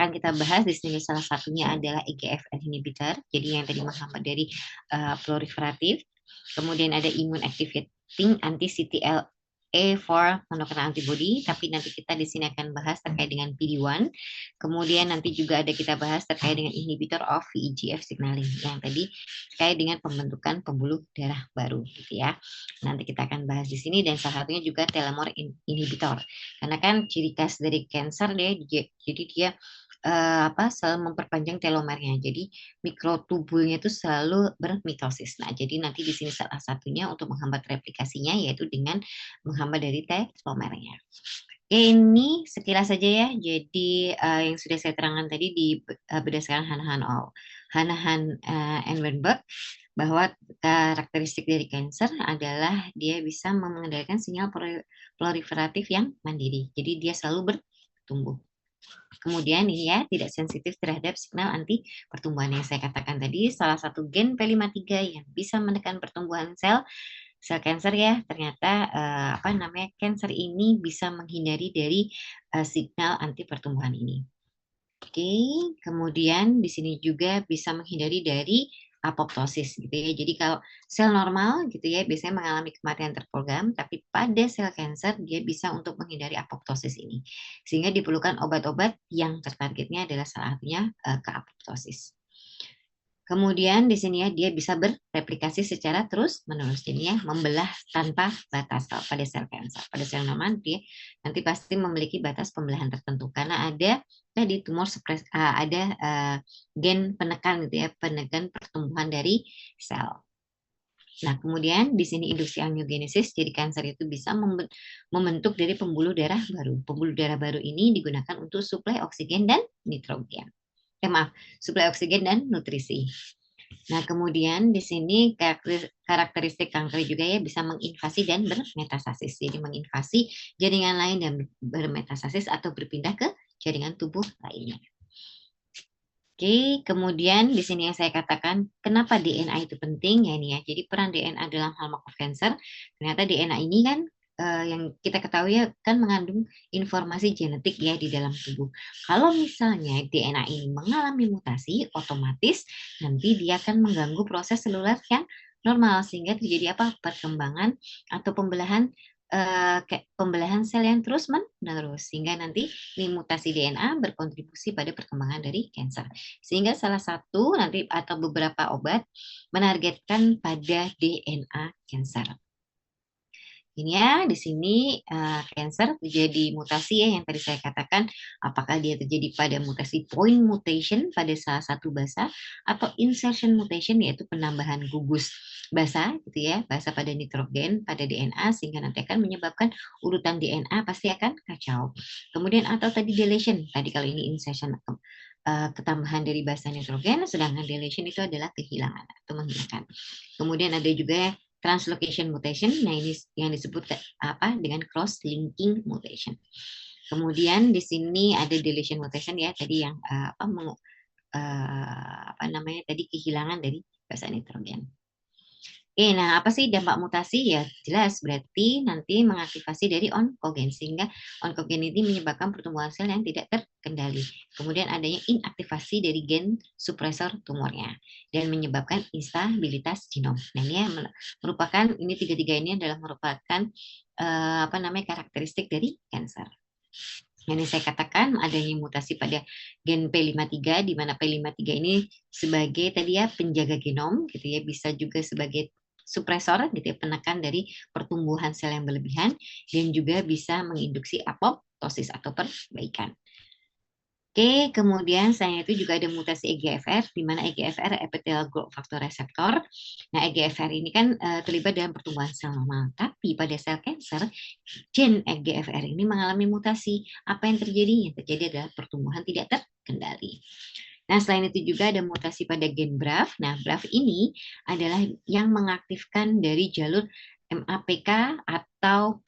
akan kita bahas di sini salah satunya adalah EGFR inhibitor. Jadi yang tadi menghambat dari proliferatif. Kemudian ada immune activating anti CTLA-4 monoclonal antibody, tapi nanti kita di sini akan bahas terkait dengan PD-1. Kemudian nanti juga ada kita bahas terkait dengan inhibitor of VEGF signaling yang tadi terkait dengan pembentukan pembuluh darah baru gitu ya. Nanti kita akan bahas di sini dan salah satunya juga telomere inhibitor. Karena kan ciri khas dari cancer jadi dia selalu memperpanjang telomernya. Jadi mikrotubulnya itu selalu bermitosis. Nah, jadi nanti di sini salah satunya untuk menghambat replikasinya yaitu dengan menghambat dari telomernya. Ini sekilas saja ya. Jadi yang sudah saya terangkan tadi berdasarkan Hanahan and Weinberg bahwa karakteristik dari cancer adalah dia bisa mengendalikan sinyal proliferatif yang mandiri. Jadi dia selalu bertumbuh. Kemudian ini ya tidak sensitif terhadap signal anti pertumbuhan yang saya katakan tadi. Salah satu gen P53 yang bisa menekan pertumbuhan sel kanker ya ternyata kanker ini bisa menghindari dari signal anti pertumbuhan ini. Oke, kemudian di sini juga bisa menghindari dari apoptosis gitu ya. Jadi kalau sel normal gitu ya biasanya mengalami kematian terprogram, tapi pada sel kanker dia bisa untuk menghindari apoptosis ini. Sehingga diperlukan obat-obat yang tertargetnya adalah salah satunya ke apoptosis. Kemudian di sini ya dia bisa bereplikasi secara terus-menerus. Jadi ya membelah tanpa batas pada sel kanker. Pada sel normal dia nanti pasti memiliki batas pembelahan tertentu karena ada tadi tumor ada gen penekan gitu ya, penekan pertumbuhan dari sel. Nah, kemudian di sini induksi angiogenesis, jadi kanker itu bisa membentuk dari pembuluh darah baru. Pembuluh darah baru ini digunakan untuk suplai oksigen dan nitrogen. Suplai oksigen dan nutrisi. Nah, kemudian di sini karakteristik kanker juga ya bisa menginvasi dan bermetastasis. Jadi menginvasi jaringan lain dan bermetastasis atau berpindah ke jaringan tubuh lainnya. Oke, kemudian di sini yang saya katakan kenapa DNA itu penting ya ini ya. Jadi peran DNA dalam hallmark of cancer. Ternyata DNA ini kan yang kita ketahui ya kan mengandung informasi genetik ya di dalam tubuh. Kalau misalnya DNA ini mengalami mutasi, otomatis nanti dia akan mengganggu proses seluler yang normal sehingga terjadi perkembangan atau pembelahan sel yang terus menerus sehingga nanti mutasi DNA berkontribusi pada perkembangan dari kanker. Sehingga salah satu nanti atau beberapa obat menargetkan pada DNA kanker. Ini ya, di sini cancer terjadi mutasi ya yang tadi saya katakan, apakah dia terjadi pada mutasi point mutation pada salah satu basa atau insertion mutation yaitu penambahan gugus basa gitu ya, basa pada nitrogen pada DNA sehingga nanti akan menyebabkan urutan DNA pasti akan kacau. Kemudian atau tadi deletion, tadi kalau ini insertion ketambahan dari basa nitrogen, sedangkan deletion itu adalah kehilangan atau menghilangkan. Kemudian ada juga translocation mutation, nah ini yang disebut dengan cross linking mutation. Kemudian di sini ada deletion mutation ya tadi yang tadi kehilangan dari basa nitrogen. Oke, nah apa sih dampak mutasi? Ya jelas berarti nanti mengaktifasi dari onkogen sehingga onkogen ini menyebabkan pertumbuhan sel yang tidak terkendali. Kemudian adanya inaktivasi dari gen supresor tumornya dan menyebabkan instabilitas genom. Nah ini merupakan ini tiga-tiga ini adalah merupakan karakteristik dari kanker. Yang saya katakan adanya mutasi pada gen P53 di mana P53 ini sebagai tadi ya penjaga genom gitu ya bisa juga sebagai supresor gitu ya penekan dari pertumbuhan sel yang berlebihan dan juga bisa menginduksi apoptosis atau perbaikan. Oke, kemudian selain itu juga ada mutasi EGFR, di mana EGFR epithelial growth factor receptor. Nah, EGFR ini kan terlibat dalam pertumbuhan sel normal, tapi pada sel kanker, gen EGFR ini mengalami mutasi. Apa yang terjadi? Yang terjadi adalah pertumbuhan tidak terkendali. Nah, selain itu juga ada mutasi pada gen BRAF. Nah, BRAF ini adalah yang mengaktifkan dari jalur MAPK atau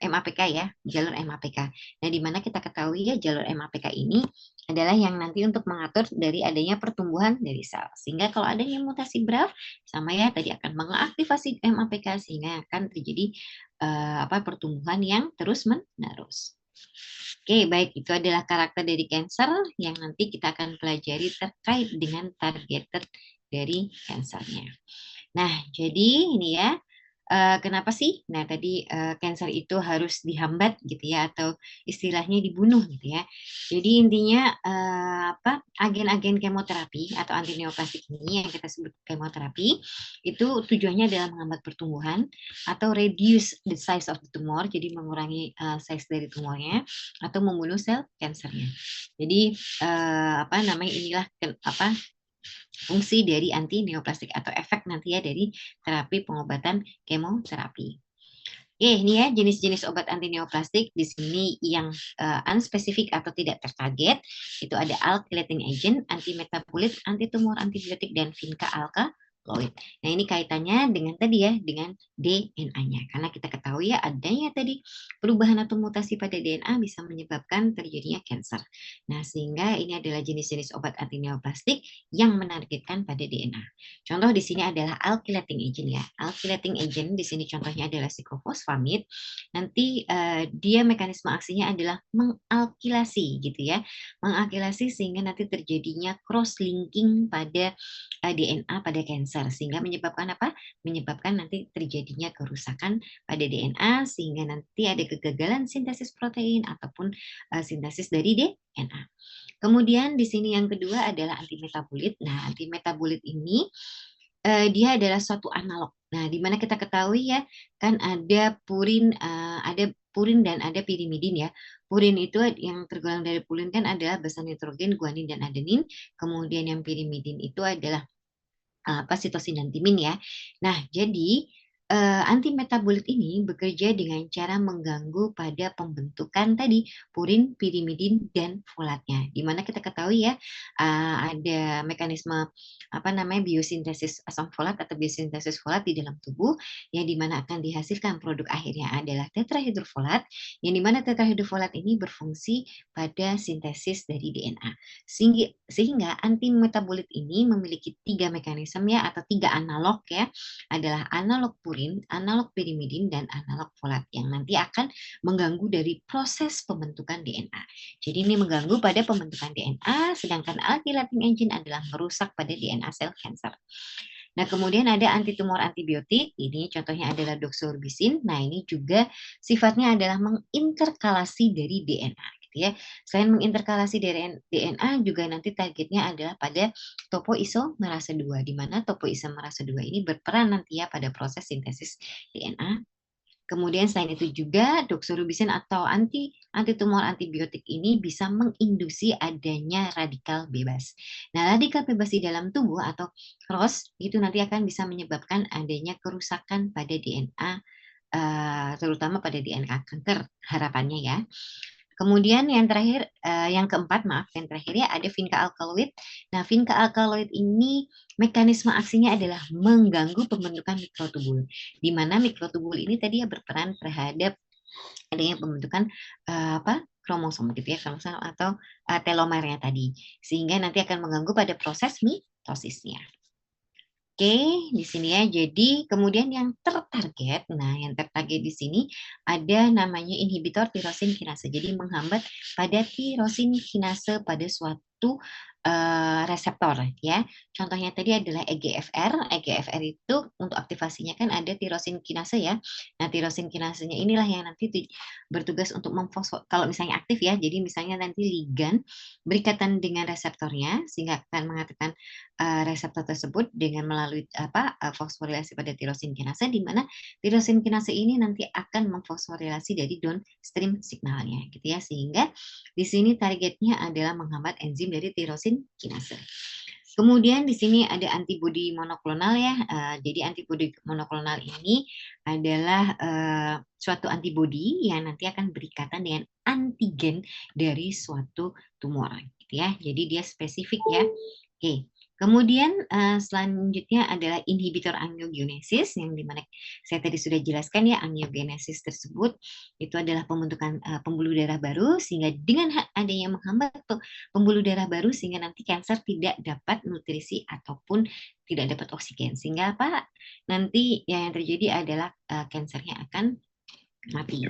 MAPK ya, jalur MAPK. Nah, di mana kita ketahui ya jalur MAPK ini adalah yang nanti untuk mengatur dari adanya pertumbuhan dari sel. Sehingga kalau adanya mutasi BRAF sama ya tadi akan mengaktifasi MAPK sehingga akan terjadi pertumbuhan yang terus-menerus. Oke, baik, itu adalah karakter dari Cancer yang nanti kita akan pelajari terkait dengan targeted dari Cancernya. Nah, jadi ini ya, kenapa sih? Nah, tadi Cancer itu harus dihambat gitu ya, atau istilahnya dibunuh gitu ya. Jadi intinya apa? Agen-agen kemoterapi atau anti neoplastik ini yang kita sebut kemoterapi itu tujuannya adalah menghambat pertumbuhan atau reduce the size of the tumor, jadi mengurangi size dari tumornya atau membunuh sel kansernya. Jadi apa namanya inilah apa fungsi dari anti neoplastik atau efek nanti ya dari terapi pengobatan kemoterapi. Oke, ini ya jenis-jenis obat anti neoplastik di sini yang unspesifik atau tidak tertarget itu ada alkylating agent, anti metabolit, anti tumor, antibiotik dan vinca alkaloid. Nah, ini kaitannya dengan tadi ya dengan DNA-nya. Karena kita ketahui ya adanya tadi perubahan atau mutasi pada DNA bisa menyebabkan terjadinya kanker. Nah, sehingga ini adalah jenis-jenis obat anti neoplastik yang menargetkan pada DNA. Contoh di sini adalah alkylating agent ya. Alkylating agent di sini contohnya adalah siklofosfamid. Nanti dia mekanisme aksinya adalah mengalkilasi gitu ya. Mengalkilasi sehingga nanti terjadinya cross linking pada DNA pada kanker sehingga menyebabkan apa? Menyebabkan nanti terjadinya kerusakan pada DNA sehingga nanti ada kegagalan sintesis protein ataupun sintesis dari DNA. Kemudian di sini yang kedua adalah antimetabolit. Nah, antimetabolit ini dia adalah suatu analog. Nah, di mana kita ketahui ya, kan ada purin dan ada pirimidin ya. Purin itu yang tergolong dari purin kan adalah basa nitrogen, guanin dan adenin. Kemudian yang pirimidin itu adalah apa sitosin dan timin ya. Nah, jadi anti metabolit ini bekerja dengan cara mengganggu pada pembentukan tadi purin, pirimidin dan folatnya. Di mana kita ketahui ya ada mekanisme apa namanya biosintesis asam folat atau biosintesis folat di dalam tubuh yang di mana akan dihasilkan produk akhirnya adalah tetrahidrofolat yang di mana tetrahidrofolat ini berfungsi pada sintesis dari DNA. Sehingga anti metabolit ini memiliki tiga mekanisme ya atau tiga analog ya adalah analog purin, analog pirimidin, dan analog folat yang nanti akan mengganggu dari proses pembentukan DNA. Jadi ini mengganggu pada pembentukan DNA, sedangkan alkylating agent adalah merusak pada DNA sel kanker. Nah, kemudian ada antitumor antibiotik, ini contohnya adalah doxorubicin. Nah, ini juga sifatnya adalah menginterkalasi dari DNA. Gitu ya. Selain menginterkalasi dari DNA, juga nanti targetnya adalah pada topoisomerase 2, di mana topoisomerase 2 ini berperan nanti ya pada proses sintesis DNA. Kemudian selain itu juga doxorubicin atau antitumor antibiotik ini bisa menginduksi adanya radikal bebas. Nah, radikal bebas di dalam tubuh atau ROS itu nanti akan bisa menyebabkan adanya kerusakan pada DNA, terutama pada DNA kanker harapannya ya. Kemudian yang terakhir, yang keempat, maaf, yang terakhir ya ada vinca alkaloid. Nah, vinca alkaloid ini mekanisme aksinya adalah mengganggu pembentukan mikrotubul, di mana mikrotubul ini tadi ya berperan terhadap adanya pembentukan apa kromosom gitu ya, kromosom atau telomernya tadi, sehingga nanti akan mengganggu pada proses mitosisnya. Oke, di sini ya. Jadi kemudian yang tertarget, nah yang tertarget di sini ada namanya inhibitor tirosin kinase. Jadi menghambat pada tirosin kinase pada suatu reseptor ya. Contohnya tadi adalah EGFR. EGFR itu untuk aktivasinya kan ada tirosin kinase ya. Nah, tirosin kinasenya inilah yang nanti bertugas untuk memfosfor kalau misalnya aktif ya. Jadi misalnya nanti ligan berikatan dengan reseptornya sehingga akan mengaktifkan reseptor tersebut dengan melalui fosforilasi pada tirosin kinase di mana tirosin kinase ini nanti akan memfosforilasi dari downstream signalnya gitu ya sehingga di sini targetnya adalah menghambat enzim dari tirosin kinase. Kemudian di sini ada antibodi monoklonal ya. Jadi antibodi monoklonal ini adalah suatu antibodi yang nanti akan berikatan dengan antigen dari suatu tumor gitu ya. Jadi dia spesifik ya. Oke. Kemudian selanjutnya adalah inhibitor angiogenesis yang dimana saya tadi sudah jelaskan ya angiogenesis tersebut itu adalah pembentukan pembuluh darah baru sehingga dengan adanya menghambat pembuluh darah baru sehingga nanti kanker tidak dapat nutrisi ataupun tidak dapat oksigen sehingga apa nanti yang terjadi adalah kankernya akan mati.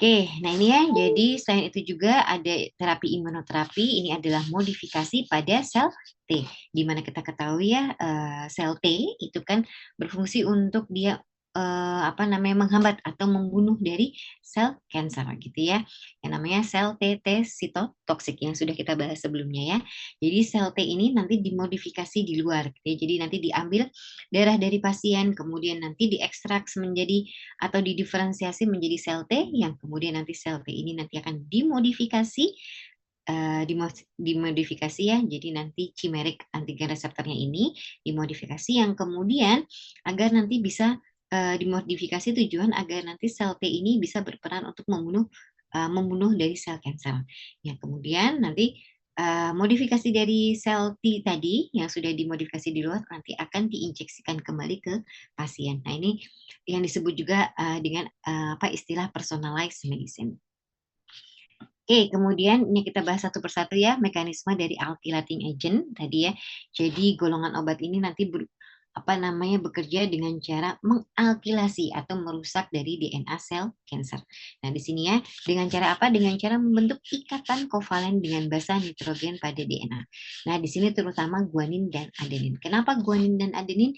Oke, nah ini ya, jadi selain itu juga ada terapi imunoterapi, ini adalah modifikasi pada sel T, di mana kita ketahui ya, sel T itu kan berfungsi untuk dia apa namanya menghambat atau membunuh dari sel kanker gitu ya, yang namanya sel TT sitotoksik yang sudah kita bahas sebelumnya ya. Jadi sel T ini nanti dimodifikasi di luar, gitu ya. Jadi nanti diambil darah dari pasien, kemudian nanti diekstrak menjadi atau didiferensiasi menjadi sel T yang kemudian nanti sel T ini nanti akan dimodifikasi dimodifikasi ya, jadi nanti chimeric antigen reseptornya ini dimodifikasi yang kemudian agar nanti bisa dimodifikasi tujuan agar nanti sel T ini bisa berperan untuk membunuh dari sel kanker. Yang kemudian nanti modifikasi dari sel T tadi yang sudah dimodifikasi di luar nanti akan diinjeksikan kembali ke pasien. Nah, ini yang disebut juga dengan apa istilah personalized medicine. Oke, kemudian ini kita bahas satu persatu ya mekanisme dari alkylating agent tadi ya. Jadi golongan obat ini nanti apa namanya bekerja dengan cara mengalkilasi atau merusak dari DNA sel kanker. Nah, di sini ya dengan cara apa? Dengan cara membentuk ikatan kovalen dengan basa nitrogen pada DNA. Nah, di sini terutama guanin dan adenin. Kenapa guanin dan adenin?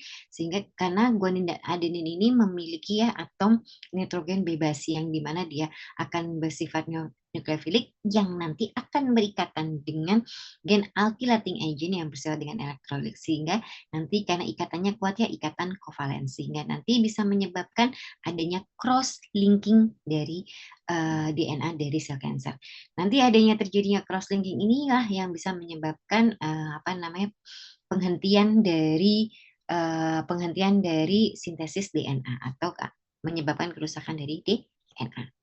Karena guanin dan adenin ini memiliki ya atom nitrogen bebas yang dimana dia akan bersifat nukleofilik yang nanti akan berikatan dengan gen alkylating agent yang bersifat dengan elektrolit sehingga nanti karena ikatannya kuat ya ikatan kovalen sehingga nanti bisa menyebabkan adanya cross linking dari DNA dari sel kanker. Nanti adanya terjadinya cross linking inilah yang bisa menyebabkan apa namanya penghentian dari sintesis DNA atau menyebabkan kerusakan dari DNA.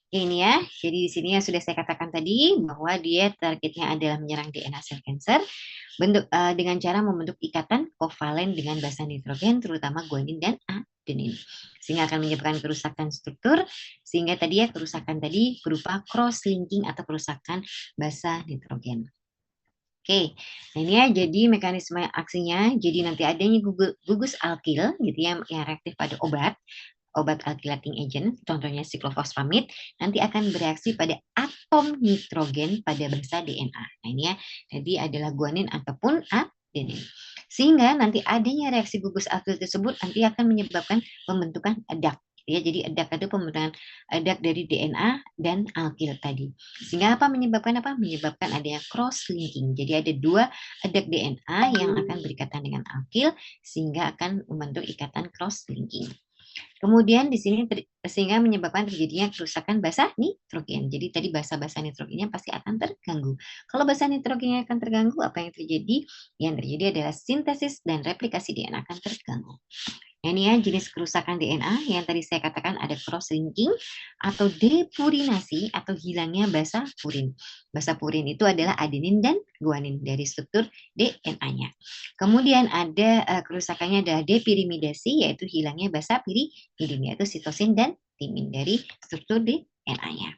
Ini ya, jadi di sini yang sudah saya katakan tadi bahwa dia targetnya adalah menyerang DNA sel kanker dengan cara membentuk ikatan kovalen dengan basa nitrogen terutama guanin dan adenin sehingga akan menyebabkan kerusakan struktur sehingga tadi ya kerusakan tadi berupa cross linking atau kerusakan basa nitrogen. Oke, nah ini ya jadi mekanisme aksinya jadi nanti adanya gugus alkil gitu ya yang reaktif pada obat alkylating agent, contohnya siklofosfamid, nanti akan bereaksi pada atom nitrogen pada basa DNA. Nah ini ya, jadi adalah guanin ataupun adenin. Sehingga nanti adanya reaksi gugus alkil tersebut nanti akan menyebabkan pembentukan adak. Ya, jadi adak itu pembentukan adak dari DNA dan alkil tadi. Sehingga apa menyebabkan apa? Menyebabkan adanya cross linking. Jadi ada dua adak DNA yang akan berikatan dengan alkil sehingga akan membentuk ikatan cross linking. Kemudian di sini sehingga menyebabkan terjadinya kerusakan basa nitrogen. Jadi tadi basa-basa nitrogennya pasti akan terganggu. Kalau basa nitrogennya akan terganggu, apa yang terjadi? Yang terjadi adalah sintesis dan replikasi DNA akan terganggu. Nah, ini ya jenis kerusakan DNA yang tadi saya katakan ada cross-linking atau depurinasi atau hilangnya basa purin. Basa purin itu adalah adenin dan guanin dari struktur DNA-nya. Kemudian ada kerusakannya adalah depirimidasi yaitu hilangnya basa pirimidin yaitu sitosin dan timin dari struktur DNA-nya.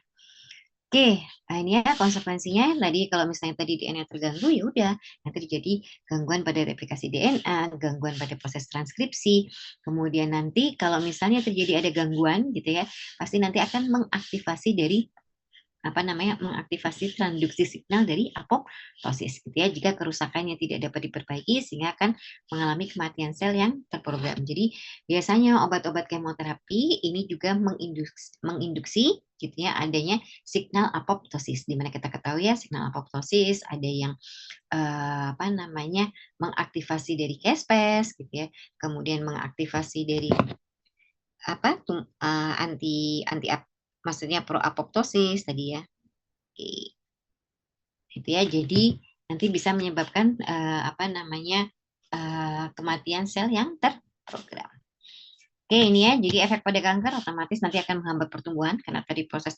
Oke, nah ini ya konsekuensinya tadi kalau misalnya tadi DNA terganggu ya udah nanti terjadi gangguan pada replikasi DNA, gangguan pada proses transkripsi. Kemudian nanti kalau misalnya terjadi ada gangguan gitu ya, pasti nanti akan mengaktifasi dari apa namanya mengaktifasi transduksi signal dari apoptosis gitu ya jika kerusakannya tidak dapat diperbaiki sehingga akan mengalami kematian sel yang terprogram. Jadi biasanya obat-obat kemoterapi ini juga menginduksi gitu ya adanya signal apoptosis di mana kita ketahui ya signal apoptosis ada yang apa namanya mengaktifasi dari caspase gitu ya kemudian mengaktifasi dari apa anti anti maksudnya pro apoptosis tadi ya. Oke. Itu ya. Jadi nanti bisa menyebabkan apa namanya kematian sel yang terprogram. Oke, ini ya. Jadi efek pada kanker otomatis nanti akan menghambat pertumbuhan karena tadi proses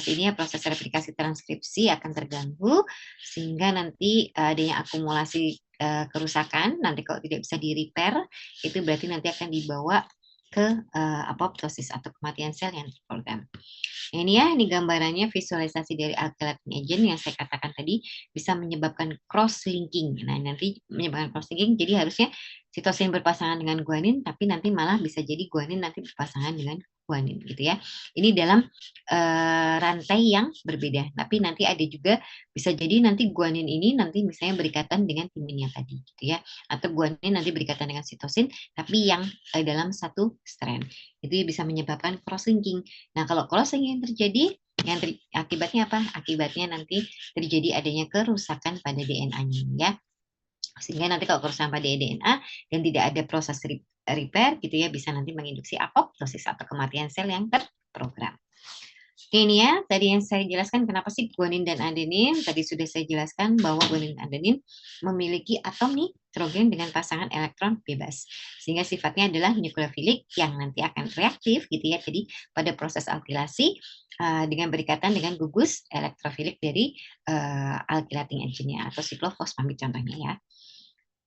ini ya proses replikasi transkripsi akan terganggu sehingga nanti adanya akumulasi kerusakan nanti kalau tidak bisa di repair itu berarti nanti akan dibawa ke apoptosis atau kematian sel yang terprogram. Nah, ini ya, ini gambarannya visualisasi dari alkylating agent yang saya katakan tadi bisa menyebabkan cross-linking. Nah, nanti menyebabkan cross-linking, jadi harusnya sitosin berpasangan dengan guanin, tapi nanti malah bisa jadi guanin nanti berpasangan dengan guanin gitu ya. Ini dalam rantai yang berbeda. Tapi nanti ada juga bisa jadi nanti guanin ini nanti misalnya berikatan dengan timinnya tadi gitu ya. Atau guanin nanti berikatan dengan sitosin tapi yang dalam satu strand. Itu bisa menyebabkan cross-linking. Nah, kalau cross-linking terjadi, akibatnya apa? Akibatnya nanti terjadi adanya kerusakan pada DNA-nya ya. Sehingga nanti kalau kerusakan pada DNA dan tidak ada proses repair gitu ya, bisa nanti menginduksi apoptosis atau kematian sel yang terprogram. Oke, ini ya, tadi yang saya jelaskan kenapa sih guanin dan adenin. Tadi sudah saya jelaskan bahwa guanin dan adenin memiliki atom nitrogen dengan pasangan elektron bebas. Sehingga sifatnya adalah nukleofilik yang nanti akan reaktif gitu ya. Jadi pada proses alkilasi dengan berikatan dengan gugus elektrofilik dari alkylating agent-nya atau siklofosfamid contohnya ya.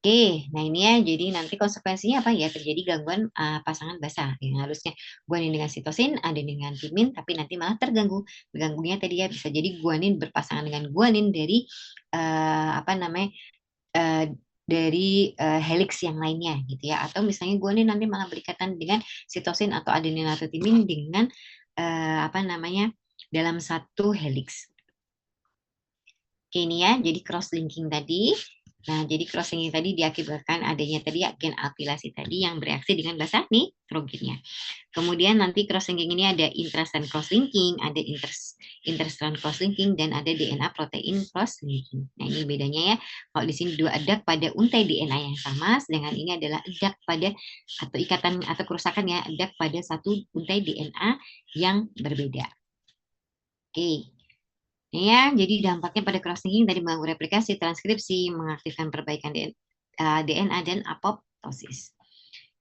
Oke, nah ini ya, jadi nanti konsekuensinya apa ya? Terjadi gangguan pasangan basa yang harusnya guanin dengan sitosin, ada dengan timin, tapi nanti malah terganggu. Terganggunya tadi ya bisa jadi guanin berpasangan dengan guanin dari apa namanya dari helix yang lainnya gitu ya, atau misalnya guanin nanti malah berikatan dengan sitosin atau adenin atau timin dengan apa namanya dalam satu helix. Oke, ini ya, jadi cross linking tadi. Nah, jadi cross-linking tadi diakibatkan adanya tadi agen alkilasi tadi yang bereaksi dengan basa nitrogennya. Kemudian nanti cross-linking ini ada intrastrand cross-linking, ada interstrand cross-linking, dan ada DNA protein cross-linking. Nah, ini bedanya ya. Kalau di sini dua adak pada untai DNA yang sama, sedangkan ini adalah adak pada atau ikatan atau kerusakan ya, adak pada satu untai DNA yang berbeda. Oke. Ya, jadi dampaknya pada cross-linking tadi mengganggu replikasi, transkripsi, mengaktifkan perbaikan DNA dan apoptosis.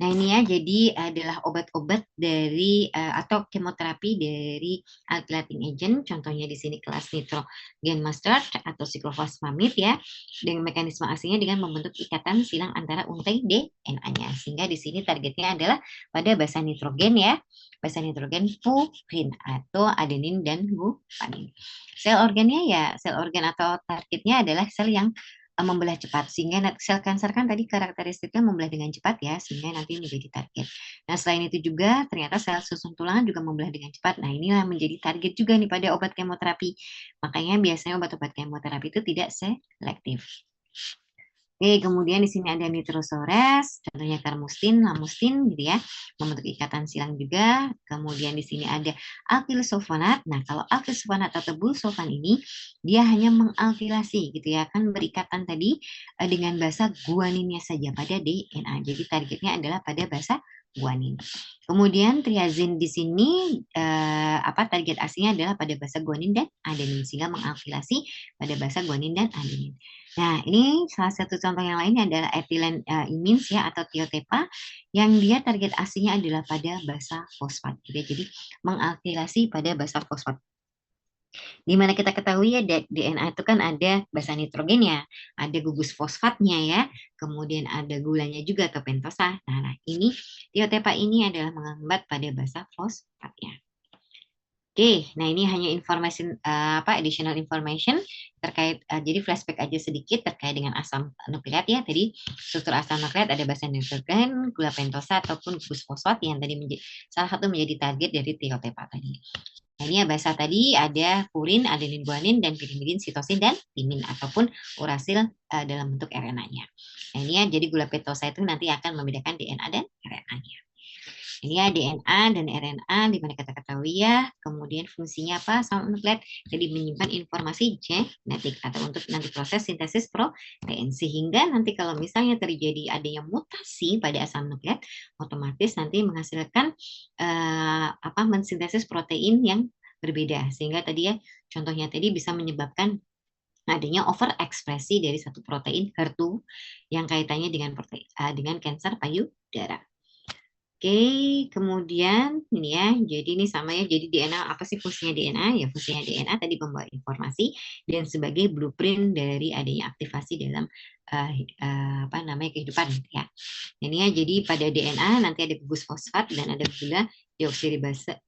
Nah, ini ya, jadi adalah obat-obat dari atau kemoterapi dari alkylating agent, contohnya di sini kelas nitrogen mustard atau siklofosfamid ya, dengan mekanisme aslinya dengan membentuk ikatan silang antara untai DNA-nya. Sehingga di sini targetnya adalah pada basa nitrogen ya, basa nitrogen furin atau adenin dan guanin. Sel organnya ya, sel organ atau targetnya adalah sel yang membelah cepat sehingga sel kanker kan tadi karakteristiknya membelah dengan cepat ya sehingga nanti menjadi target. Nah, selain itu juga ternyata sel susun tulangan juga membelah dengan cepat. Nah, inilah menjadi target juga nih pada obat kemoterapi. Makanya biasanya obat-obat kemoterapi itu tidak selektif. Oke, kemudian di sini ada nitrosores, contohnya karmustin, lamustin gitu ya, membentuk ikatan silang juga. Kemudian di sini ada alkilsulfonat. Nah, kalau alkilsulfonat atau bulsulfan ini dia hanya mengalkilasi gitu ya, kan berikatan tadi dengan basa guaninnya saja pada DNA. Jadi targetnya adalah pada basa guanin. Kemudian triazin di sini target aslinya adalah pada basa guanin dan adenin sehingga mengalkilasi pada basa guanin dan adenin. Nah, ini salah satu contoh yang lainnya adalah etilen imins ya atau tiotepa yang dia target aslinya adalah pada basa fosfat. Jadi mengalkilasi pada basa fosfat. Di mana kita ketahui ya DNA itu kan ada basa nitrogennya, ada gugus fosfatnya ya, kemudian ada gulanya juga atau pentosa. Nah, ini tiotepa ini adalah menghambat pada basa fosfatnya. Oke, nah ini hanya informasi additional information terkait jadi flashback aja sedikit terkait dengan asam nukleat ya. Tadi struktur asam nukleat ada basa nitrogen, gula pentosa ataupun gugus fosfat yang tadi salah satu menjadi target dari tiotepa tadi. Nah, ini ya basa tadi ada purin, adenin, guanin, dan pirimidin, sitosin, dan timin ataupun urasil dalam bentuk RNA-nya. Nah, ini ya jadi gula pentosa itu nanti akan membedakan DNA dan RNA-nya. Ini ya DNA dan RNA di mana kita ketahui ya. Kemudian fungsinya apa? Asam nukleat jadi menyimpan informasi genetik atau untuk nanti proses sintesis protein sehingga nanti kalau misalnya terjadi adanya mutasi pada asam nukleat otomatis nanti menghasilkan mensintesis protein yang berbeda sehingga tadi ya contohnya tadi bisa menyebabkan adanya overekspresi dari satu protein HER2 yang kaitannya dengan dengan kanker payudara. Oke, kemudian ini ya, jadi ini sama ya, jadi DNA, apa sih fungsinya DNA? Ya fungsinya DNA tadi membawa informasi dan sebagai blueprint dari adanya aktivasi dalam kehidupan gitu ya. Ini ya, jadi pada DNA nanti ada gugus fosfat dan ada gula deoksiribosa.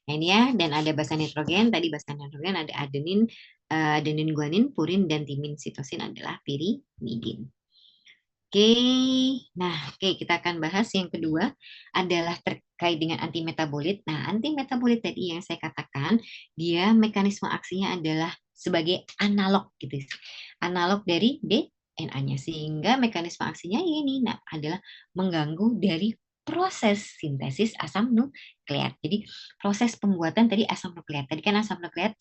Nah ini ya, dan ada basa nitrogen, tadi basa nitrogen ada adenin, guanin, purin, dan timin, sitosin adalah pirimidin. Oke, nah kita akan bahas yang kedua adalah terkait dengan antimetabolit. Nah, antimetabolit tadi yang saya katakan, dia mekanisme aksinya adalah sebagai analog gitu. Analog dari DNA-nya sehingga mekanisme aksinya ini adalah mengganggu dari proses sintesis asam nukleat. Jadi proses pembuatan tadi asam nukleat. Tadi kan asam nukleat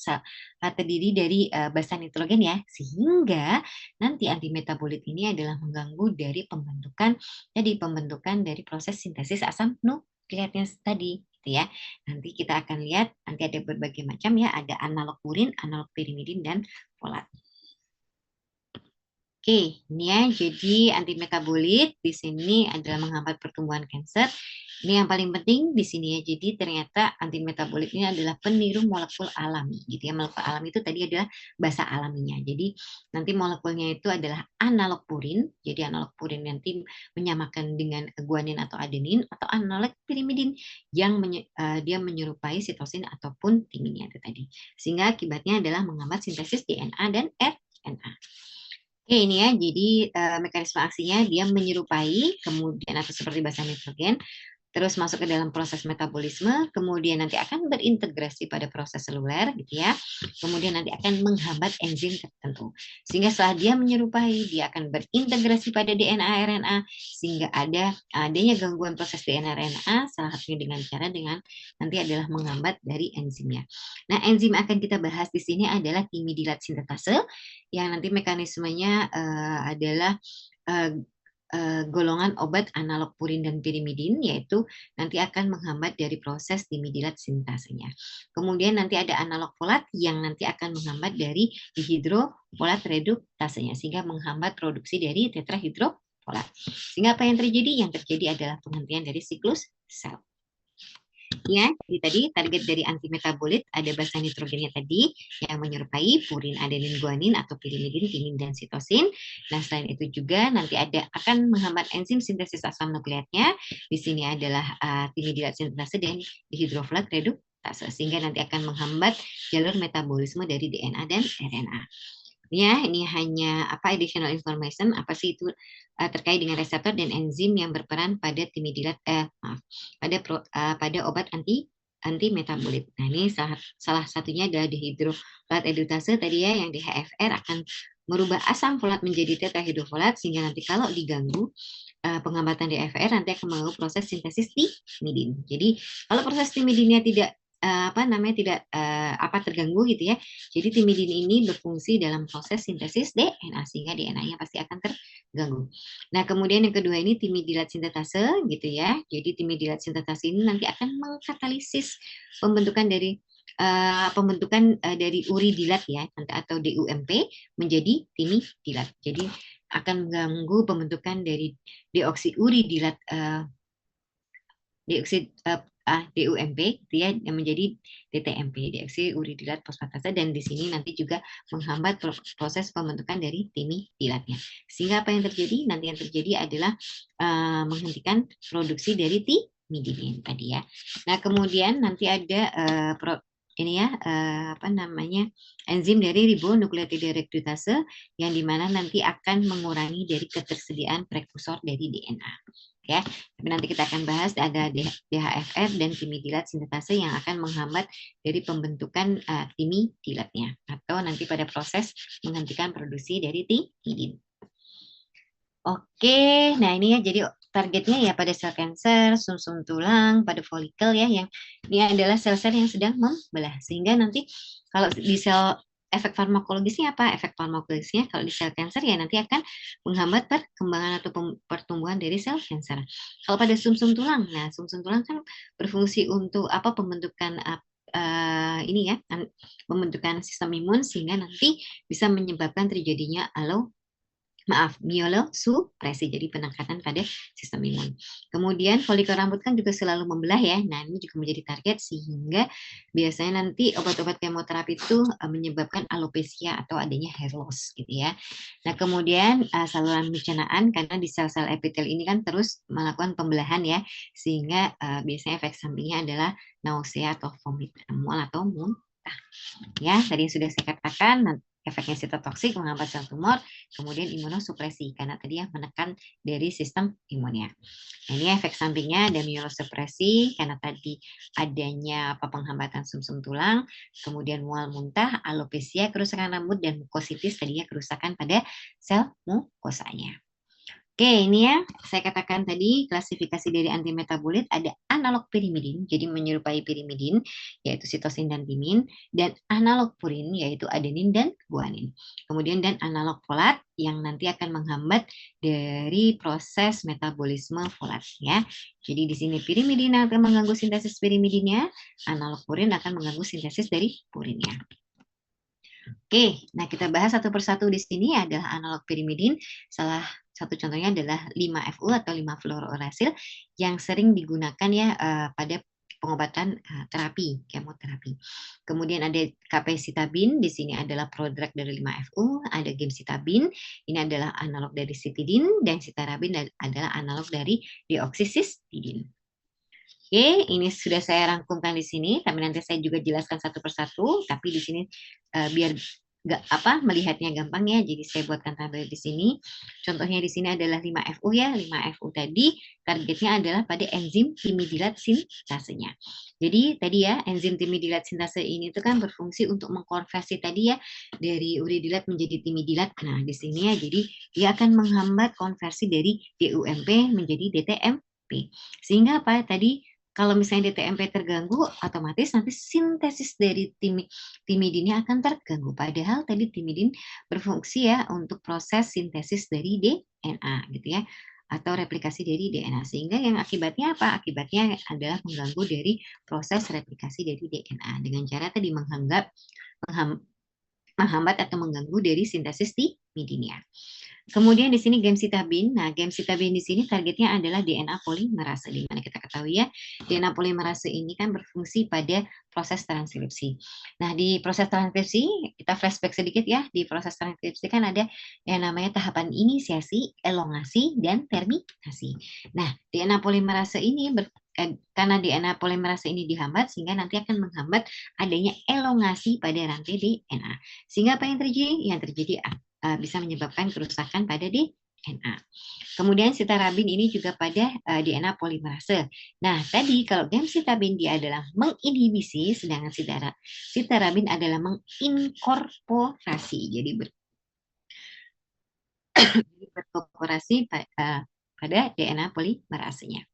terdiri dari basa nitrogen ya, sehingga nanti antimetabolit ini adalah mengganggu dari pembentukan dari proses sintesis asam nukleatnya tadi gitu ya. Nanti kita akan lihat nanti ada berbagai macam ya, ada analog purin, analog pirimidin dan folat. Oke, ini ya, jadi antimetabolit di sini adalah menghambat pertumbuhan kanker. Ini yang paling penting di sini ya. Jadi ternyata antimetabolit ini adalah peniru molekul alami, gitu ya. Molekul alami itu tadi adalah bahasa alaminya. Jadi nanti molekulnya itu adalah analog purin. Jadi analog purin nanti menyamakan dengan guanin atau adenin atau analog pirimidin yang dia menyerupai sitosin ataupun timinnya itu tadi. Sehingga akibatnya adalah menghambat sintesis DNA dan RNA. Oke, ini ya, jadi mekanisme aksinya dia menyerupai, kemudian atau seperti basa nitrogen, terus masuk ke dalam proses metabolisme, kemudian nanti akan berintegrasi pada proses seluler, gitu ya. Kemudian nanti akan menghambat enzim tertentu. Sehingga setelah dia menyerupai, dia akan berintegrasi pada DNA RNA, sehingga adanya gangguan proses DNA RNA, salah satunya dengan nanti adalah menghambat dari enzimnya. Nah, enzim akan kita bahas di sini adalah timidilat sintetase, yang nanti mekanismenya adalah uh, golongan obat analog purin dan pirimidin, yaitu nanti akan menghambat dari proses timidilat sintasenya. Kemudian nanti ada analog folat yang nanti akan menghambat dari dihidrofolat reduktasenya, sehingga menghambat produksi dari tetrahidrofolat. Sehingga apa yang terjadi? Yang terjadi adalah penghentian dari siklus sel. Ya, jadi tadi target dari antimetabolit ada basa nitrogennya tadi yang menyerupai purin, adenin, guanin atau pirimidin, timin dan sitosin. Nah, selain itu juga nanti akan menghambat enzim sintesis asam nukleatnya. Di sini adalah timidilat sintase dan dihidrofolat reduktase, sehingga nanti akan menghambat jalur metabolisme dari DNA dan RNA. Ya, ini hanya additional information apa sih itu terkait dengan reseptor dan enzim yang berperan pada timidilat pada obat antimetabolit. Nah, ini salah satunya adalah dihidrofolat edutase tadi ya, yang DHFR akan merubah asam folat menjadi tetrahidrofolat, sehingga nanti kalau diganggu penghambatan DHFR nanti akan mengganggu proses sintesis timidin. Jadi kalau proses timidinnya tidak tidak terganggu gitu ya. Jadi timidin ini berfungsi dalam proses sintesis DNA, sehingga DNA-nya pasti akan terganggu. Nah, kemudian yang kedua ini timidilat sintetase gitu ya. Jadi timidilat sintetase ini nanti akan mengkatalisis pembentukan dari uridilat ya, atau DUMP menjadi timidilat. Jadi akan mengganggu pembentukan dari deoksiuridilat DUMP gitu ya, yang menjadi DTMP, deoksiuridilat fosfatase, dan di sini nanti juga menghambat proses pembentukan dari timidilatnya. Sehingga apa yang terjadi? Nanti yang terjadi adalah menghentikan produksi dari timidin tadi ya. Nah, kemudian nanti ada enzim dari ribonukleotida reduktase yang dimana nanti akan mengurangi dari ketersediaan prekursor dari DNA. Ya, tapi nanti kita akan bahas ada DHFR dan timidilat sintetase yang akan menghambat dari pembentukan timidilatnya atau nanti pada proses menghentikan produksi dari timidin. Oke, nah ini ya, jadi targetnya ya pada sel kanker, sumsum tulang, pada folikel ya, yang ini adalah sel-sel yang sedang membelah, sehingga nanti kalau di sel efek farmakologisnya apa? Efek farmakologisnya kalau di sel kanker ya nanti akan menghambat perkembangan atau pertumbuhan dari sel kanker. Kalau pada sumsum tulang, nah sumsum tulang kan berfungsi untuk pembentukan pembentukan sistem imun, sehingga nanti bisa menyebabkan terjadinya myelosuppresi, jadi peningkatan pada sistem imun. Kemudian folikel rambut kan juga selalu membelah ya. Nah, ini juga menjadi target, sehingga biasanya nanti obat-obat kemoterapi itu menyebabkan alopecia atau adanya hair loss gitu ya. Nah, kemudian saluran pencernaan, karena di sel-sel epitel ini kan terus melakukan pembelahan ya, sehingga biasanya efek sampingnya adalah nausea atau vomit, mual atau muntah. Ya, tadi yang sudah saya katakan, efeknya sitotoksik, menghambat sel tumor, kemudian imunosupresi karena tadi yang menekan dari sistem imunnya. Nah, ini efek sampingnya ada myelosupresi karena tadi adanya penghambatan sumsum tulang, kemudian mual muntah, alopecia, kerusakan rambut, dan mukositis tadinya kerusakan pada sel mukosanya. Oke, ini ya, saya katakan tadi klasifikasi dari antimetabolit ada analog pirimidin, jadi menyerupai pirimidin, yaitu sitosin dan timin, dan analog purin, yaitu adenin dan guanin. Kemudian dan analog folat yang nanti akan menghambat dari proses metabolisme folat ya. Jadi di sini pirimidin akan mengganggu sintesis pirimidinnya, analog purin akan mengganggu sintesis dari purinnya. Oke, nah kita bahas satu persatu di sini adalah analog pirimidin. Salah satu contohnya adalah 5-FU atau 5-fluorourasil yang sering digunakan ya pada pengobatan terapi, kemoterapi. Kemudian ada capecitabine, di sini adalah prodrug dari 5-FU, ada gemcitabine, ini adalah analog dari citidin, dan citarabin adalah analog dari deoksisistidin. Oke, ini sudah saya rangkumkan di sini, tapi nanti saya juga jelaskan satu persatu, tapi di sini biar melihatnya gampang ya, jadi saya buatkan tabel di sini. Contohnya di sini adalah 5-FU ya, 5-FU tadi targetnya adalah pada enzim timidilat sintasenya. Jadi tadi ya, enzim timidilat sintase ini itu kan berfungsi untuk mengkonversi tadi ya dari uridilat menjadi timidilat. Nah, di sini ya, jadi dia akan menghambat konversi dari DUMP menjadi DTMP. Sehingga apa tadi kalau misalnya DTMP terganggu, otomatis nanti sintesis dari timidinnya akan terganggu. Padahal tadi timidin berfungsi ya untuk proses sintesis dari DNA gitu ya, atau replikasi dari DNA. Sehingga yang akibatnya apa? Akibatnya adalah mengganggu dari proses replikasi dari DNA dengan cara tadi menghambat atau mengganggu dari sintesis timidinnya. Kemudian di sini gemcitabine. Nah, gemcitabine di sini targetnya adalah DNA polimerase. Di mana kita ketahui ya, DNA polimerase ini kan berfungsi pada proses transkripsi. Nah, di proses transkripsi, kita flashback sedikit ya, di proses transkripsi kan ada yang namanya tahapan inisiasi, elongasi, dan terminasi. Nah, DNA polimerase ini karena DNA polimerase ini dihambat, sehingga nanti akan menghambat adanya elongasi pada rantai DNA. Sehingga apa yang terjadi? Yang terjadi bisa menyebabkan kerusakan pada DNA. Kemudian citarabin ini juga pada DNA polimerase. Nah, tadi kalau gemcitabin dia adalah menginhibisi, sedangkan citarabin adalah menginkorporasi. Jadi berkorporasi pada DNA polimerasenya.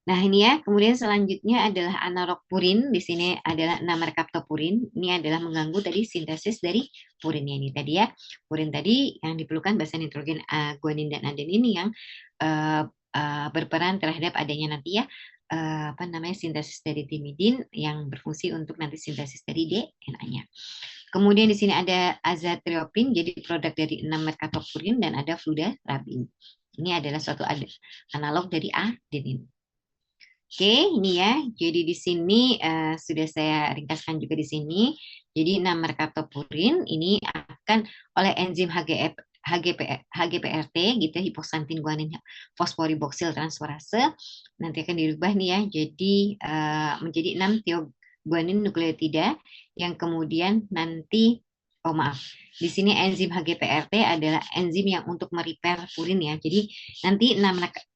Nah, ini ya. Kemudian selanjutnya adalah analog purin. Di sini adalah 6-merkaptopurin. Ini adalah mengganggu tadi sintesis dari purinnya ini tadi ya. Purin tadi yang diperlukan basa nitrogen guanin dan adenin yang berperan terhadap adanya nanti ya sintesis dari timidin yang berfungsi untuk nanti sintesis dari DNA-nya. Kemudian di sini ada azathioprine, jadi produk dari 6-merkaptopurin, dan ada fludarabin. Ini adalah suatu analog dari adenin. Oke, ini ya. Jadi di sini sudah saya ringkaskan juga di sini. Jadi 6-merkaptopurin ini akan oleh enzim HGPRT gitu, hipoxantin guanin fosforiboksil transferase, nanti akan dirubah nih ya. Jadi menjadi 6 tioguanin nukleotida yang kemudian nanti di sini enzim HGPRT adalah enzim yang untuk merepair purin ya. Jadi nanti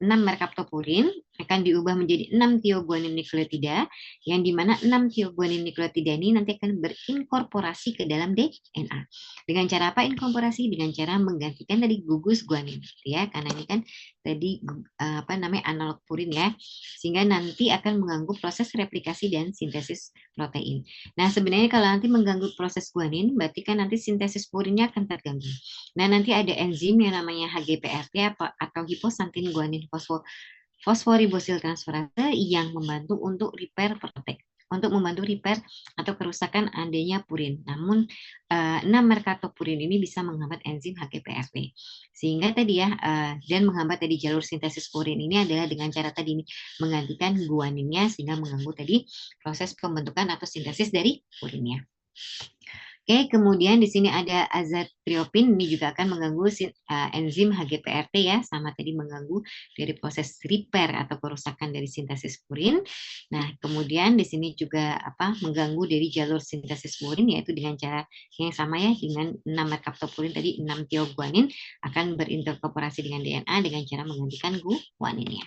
6-merkaptopurin akan diubah menjadi 6 tioguanin nukleotida, yang dimana 6 tioguanin nukleotida ini nanti akan berinkorporasi ke dalam DNA. Dengan cara apa inkorporasi? Dengan cara menggantikan tadi gugus guanin ya, karena ini kan tadi analog purin ya, sehingga nanti akan mengganggu proses replikasi dan sintesis protein. Nah, sebenarnya kalau nanti mengganggu proses guanin, berarti kan nanti sintesis purinnya akan terganggu. Nah, nanti ada enzim yang namanya HGPRT atau hipoxantin guanin fosforibosil transferase yang membantu untuk repair protein, untuk membantu repair atau kerusakan adanya purin. Namun 6-merkaptopurin ini bisa menghambat enzim HGPRT. Sehingga tadi ya, dan menghambat tadi jalur sintesis purin ini adalah dengan cara tadi menggantikan guaninnya, sehingga mengganggu tadi proses pembentukan atau sintesis dari purinnya. Oke, kemudian di sini ada azatriopin, ini juga akan mengganggu enzim HGPRT ya, sama tadi mengganggu dari proses repair atau kerusakan dari sintesis purin. Nah, kemudian di sini juga mengganggu dari jalur sintesis purin, yaitu dengan cara yang sama ya, dengan 6 merkaptopurin tadi, 6 tioguanin akan berinterkorporasi dengan DNA dengan cara menggantikan guaninnya.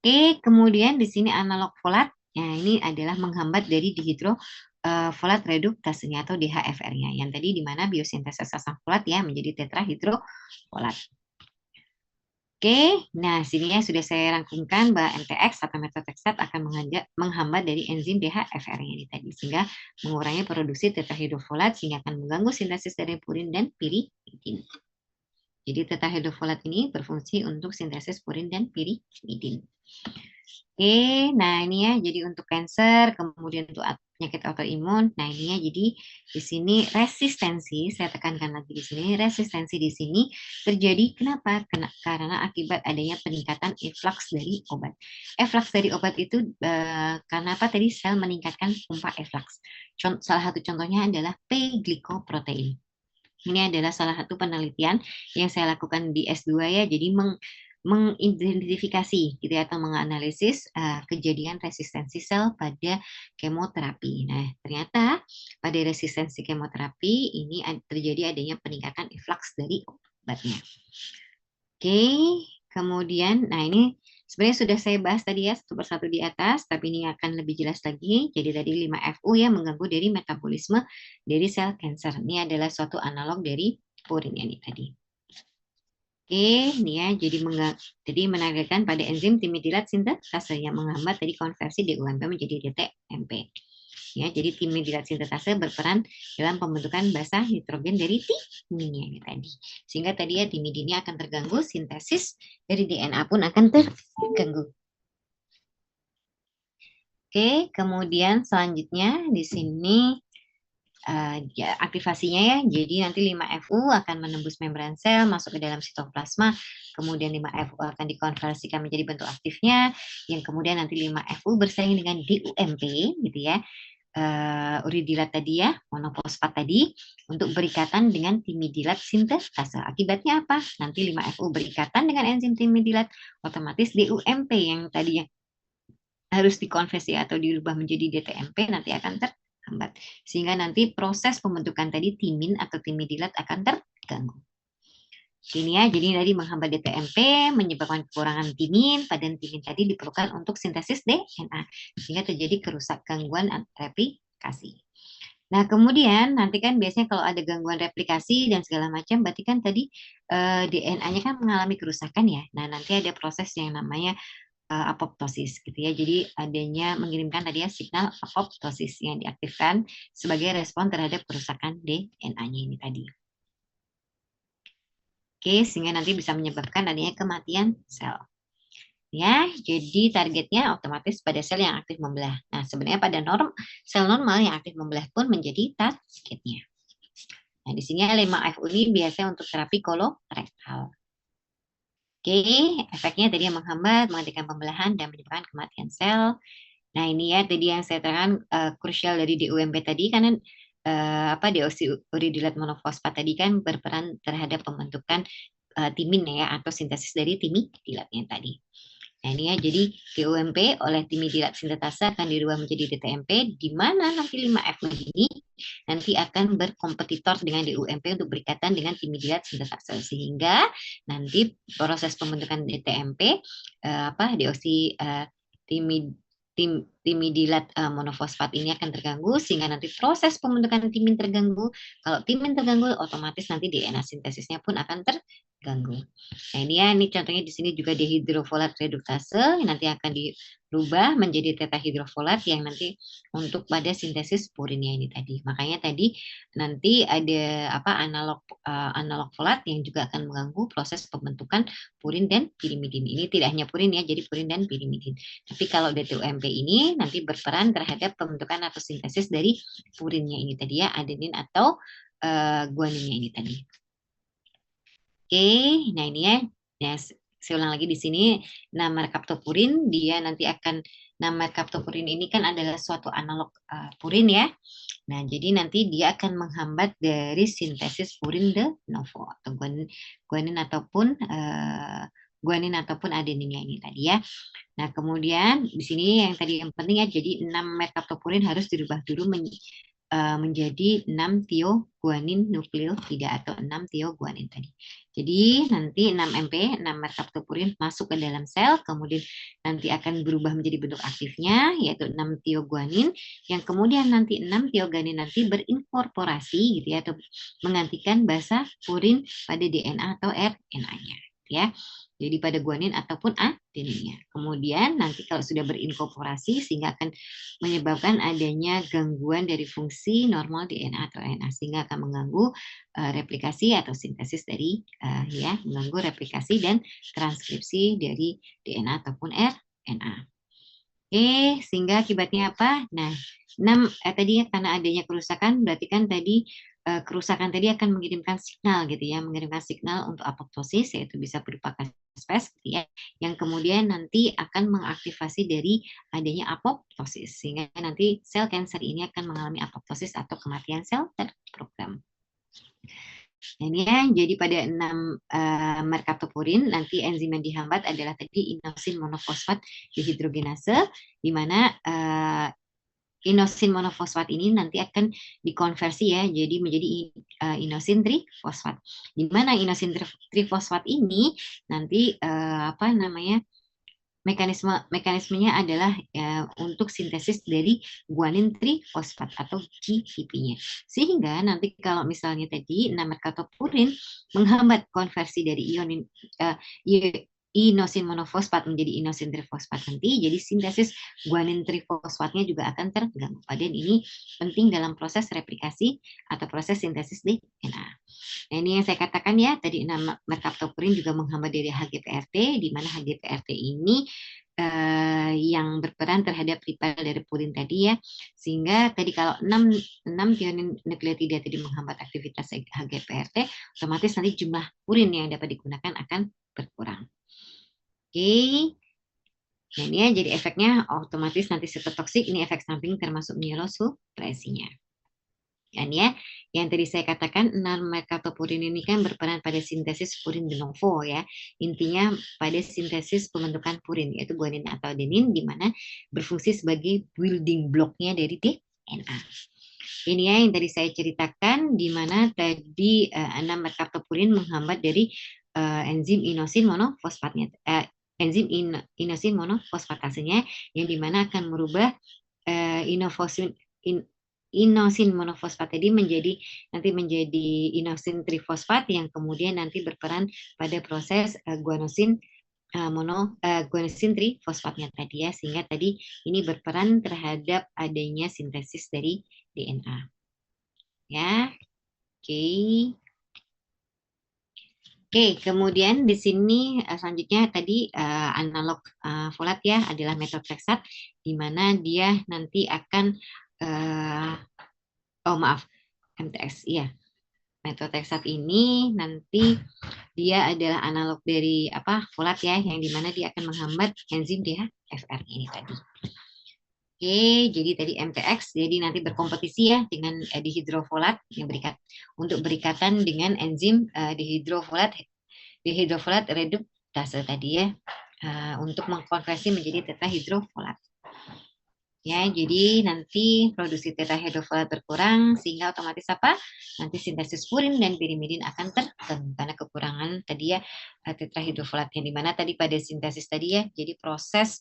Oke, kemudian di sini analog folat. Nah, ini adalah menghambat dari dihidrofolat reduktasenya atau DHFR-nya. Yang tadi di mana biosintesis asam folat ya menjadi tetrahidrofolat. Oke, nah sini ya sudah saya rangkumkan bahwa MTX atau methotrexate akan menghambat dari enzim DHFR-nya ini tadi, sehingga mengurangi produksi tetrahidrofolat sehingga akan mengganggu sintesis dari purin dan pirimidin. Jadi tetrahidrofolat ini berfungsi untuk sintesis purin dan pirimidin. Oke, nah ini ya, jadi untuk kanker, kemudian untuk penyakit autoimun. Nah ini ya, jadi di sini resistensi, saya tekankan lagi di sini, resistensi di sini terjadi kenapa? Karena akibat adanya peningkatan efflux dari obat. Efflux dari obat itu karena apa? Tadi sel meningkatkan pompa efflux. Salah satu contohnya adalah P-glikoprotein. Ini adalah salah satu penelitian yang saya lakukan di S2 ya, jadi mengidentifikasi gitu ya, atau menganalisis kejadian resistensi sel pada kemoterapi. Nah, ternyata pada resistensi kemoterapi ini terjadi adanya peningkatan influx dari obatnya. Oke, kemudian, nah ini sebenarnya sudah saya bahas tadi ya satu persatu di atas, tapi ini akan lebih jelas lagi. Jadi tadi 5FU ya mengganggu dari metabolisme dari sel kanker. Ini adalah suatu analog dari purinnya nih tadi. Oke, ini ya, jadi menargetkan pada enzim timidilat sintetase yang menghambat tadi konversi DUMP menjadi DTMP. Ya, jadi timidilat sintetase berperan dalam pembentukan basa nitrogen dari timinnya ini tadi. Sehingga tadi ya timidinnya akan terganggu, sintesis dari DNA pun akan terganggu. Oke, kemudian selanjutnya di sini aktivasinya ya, jadi nanti 5FU akan menembus membran sel, masuk ke dalam sitoplasma, kemudian 5FU akan dikonversikan menjadi bentuk aktifnya, yang kemudian nanti 5FU bersaing dengan DUMP, gitu ya, uridilat tadi ya, monofosfat tadi, untuk berikatan dengan timidilat sintetase. Akibatnya apa? Nanti 5FU berikatan dengan enzim timidilat, otomatis DUMP yang tadinya harus dikonversi atau dirubah menjadi DTMP nanti akan terhambat. Sehingga nanti proses pembentukan tadi timin atau timidilat akan terganggu. Ini ya, jadi tadi menghambat DTMP menyebabkan kekurangan timin, padan timin tadi diperlukan untuk sintesis DNA, sehingga terjadi kerusakan gangguan replikasi. Nah, kemudian nanti kan biasanya kalau ada gangguan replikasi dan segala macam, berarti kan tadi DNA-nya kan mengalami kerusakan ya. Nah, nanti ada proses yang namanya apoptosis gitu ya. Jadi adanya mengirimkan tadi ya signal apoptosis yang diaktifkan sebagai respon terhadap kerusakan DNA-nya ini tadi. Oke, sehingga nanti bisa menyebabkan adanya kematian sel. Ya, jadi targetnya otomatis pada sel yang aktif membelah. Nah, sebenarnya pada sel normal yang aktif membelah pun menjadi targetnya. Nah, di sini 5FU ini biasanya untuk terapi kolorektal. Oke, efeknya tadi yang menghambat, menghentikan pembelahan, dan menyebabkan kematian sel. Nah, ini ya tadi yang saya terangkan krusial dari DUMP tadi, karena deoksiridilat monofosfat tadi kan berperan terhadap pembentukan timin ya, atau sintesis dari timidilatnya tadi. Nah, ini ya, jadi DUMP oleh timidilat sintetase akan dirubah menjadi DTMP, di mana nanti 5FU ini nanti akan berkompetitor dengan DUMP untuk berikatan dengan timidilat sintetase, sehingga nanti proses pembentukan DTMP timidilat monofosfat ini akan terganggu, sehingga nanti proses pembentukan timin terganggu. Kalau timin terganggu, otomatis nanti DNA sintesisnya pun akan terganggu. Nah, ini ya, ini contohnya di sini juga dihidrofolat reduktase yang nanti akan dirubah menjadi tetahidrofolat yang nanti untuk pada sintesis purinnya ini tadi. Makanya tadi nanti ada analog folat yang juga akan mengganggu proses pembentukan purin dan pirimidin. Ini tidak hanya purin ya, jadi purin dan pirimidin. Tapi kalau DTUMP ini nanti berperan terhadap pembentukan atau sintesis dari purinnya ini tadi ya, adenin atau guaninnya ini tadi. Oke, nah ini ya. Nah, saya ulang lagi di sini, nama merkaptopurin dia nanti akan, nama merkaptopurin ini kan adalah suatu analog purin ya. Nah, jadi nanti dia akan menghambat dari sintesis purin de novo atau guanin ataupun adeninnya ini tadi ya. Nah, kemudian di sini yang tadi yang penting ya, jadi 6 merkaptopurin harus dirubah dulu menjadi 6 tioguanin nukleotida atau 6 tioguanin tadi. Jadi nanti 6 MP, 6 merkaptopurin masuk ke dalam sel, kemudian nanti akan berubah menjadi bentuk aktifnya, yaitu 6 tioguanin, yang kemudian nanti 6 tioguanin nanti berinkorporasi gitu ya, atau menggantikan basa purin pada DNA atau RNA-nya. Ya, jadi pada guanin ataupun adeninnya. Kemudian nanti kalau sudah berinkorporasi sehingga akan menyebabkan adanya gangguan dari fungsi normal DNA atau RNA sehingga akan mengganggu replikasi atau sintesis dari mengganggu replikasi dan transkripsi dari DNA ataupun RNA. Sehingga akibatnya apa? Nah, tadi ya karena adanya kerusakan berarti kan tadi kerusakan tadi akan mengirimkan signal gitu ya, mengirimkan signal untuk apoptosis yaitu bisa berupa caspase gitu ya, yang kemudian nanti akan mengaktifasi dari adanya apoptosis sehingga nanti sel kanker ini akan mengalami apoptosis atau kematian sel terprogram. Nah, ini ya, jadi pada 6 merkaptopurin nanti enzim yang dihambat adalah tadi inosin monofosfat dehidrogenase, di mana inosin monofosfat ini nanti akan dikonversi ya jadi menjadi inosin trifosfat. Di mana inosin trifosfat ini nanti mekanismenya adalah untuk sintesis dari guanin trifosfat atau GTP-nya. Sehingga nanti kalau misalnya tadi 6 merkaptopurin menghambat konversi dari inosin monofosfat menjadi inosin trifosfat nanti, jadi sintesis guanin trifosfatnya juga akan terganggu. Padahal ini penting dalam proses replikasi atau proses sintesis DNA. Nah, ini yang saya katakan ya, tadi 6 merkaptopurin juga menghambat dari HGPRT, di mana HGPRT ini yang berperan terhadap ripel dari purin tadi ya, sehingga tadi kalau 6 tionin nukleotida tadi menghambat aktivitas HGPRT, otomatis nanti jumlah purin yang dapat digunakan akan berkurang. Nah ini ya, jadi efeknya otomatis nanti sitotoksik, ini efek samping termasuk mielosupresinya. Dan ya, yang tadi saya katakan 6 merkaptopurin ini kan berperan pada sintesis purin de novo ya. Intinya pada sintesis pembentukan purin yaitu guanin atau adenin di mana berfungsi sebagai building block-nya dari DNA. Ini ya yang tadi saya ceritakan di mana tadi 6 merkaptopurin menghambat dari enzim inosin monofosfatnya enzim inosin monofosfatasenya yang dimana akan merubah inosin monofosfat tadi menjadi inosin trifosfat yang kemudian nanti berperan pada proses guanosin trifosfatnya tadi ya, sehingga tadi ini berperan terhadap adanya sintesis dari DNA. Ya, oke. Oke, kemudian di sini selanjutnya tadi analog folat ya adalah metotrexat, di mana dia nanti akan MTX ya. Metotrexat ini nanti dia adalah analog dari folat ya, yang dimana dia akan menghambat enzim DHFR ini tadi. Oke, jadi tadi MTX, jadi nanti berkompetisi ya dengan dihidrofolat yang berikatan dengan enzim dihidrofolat reduktase tadi ya, untuk mengkonversi menjadi tetrahidrofolat. Ya, jadi nanti produksi tetrahidrofolat berkurang sehingga otomatis nanti sintesis purin dan pirimidin akan terganggu karena kekurangan tadi ya tetrahidrofolatnya, di mana tadi pada sintesis tadi ya, jadi proses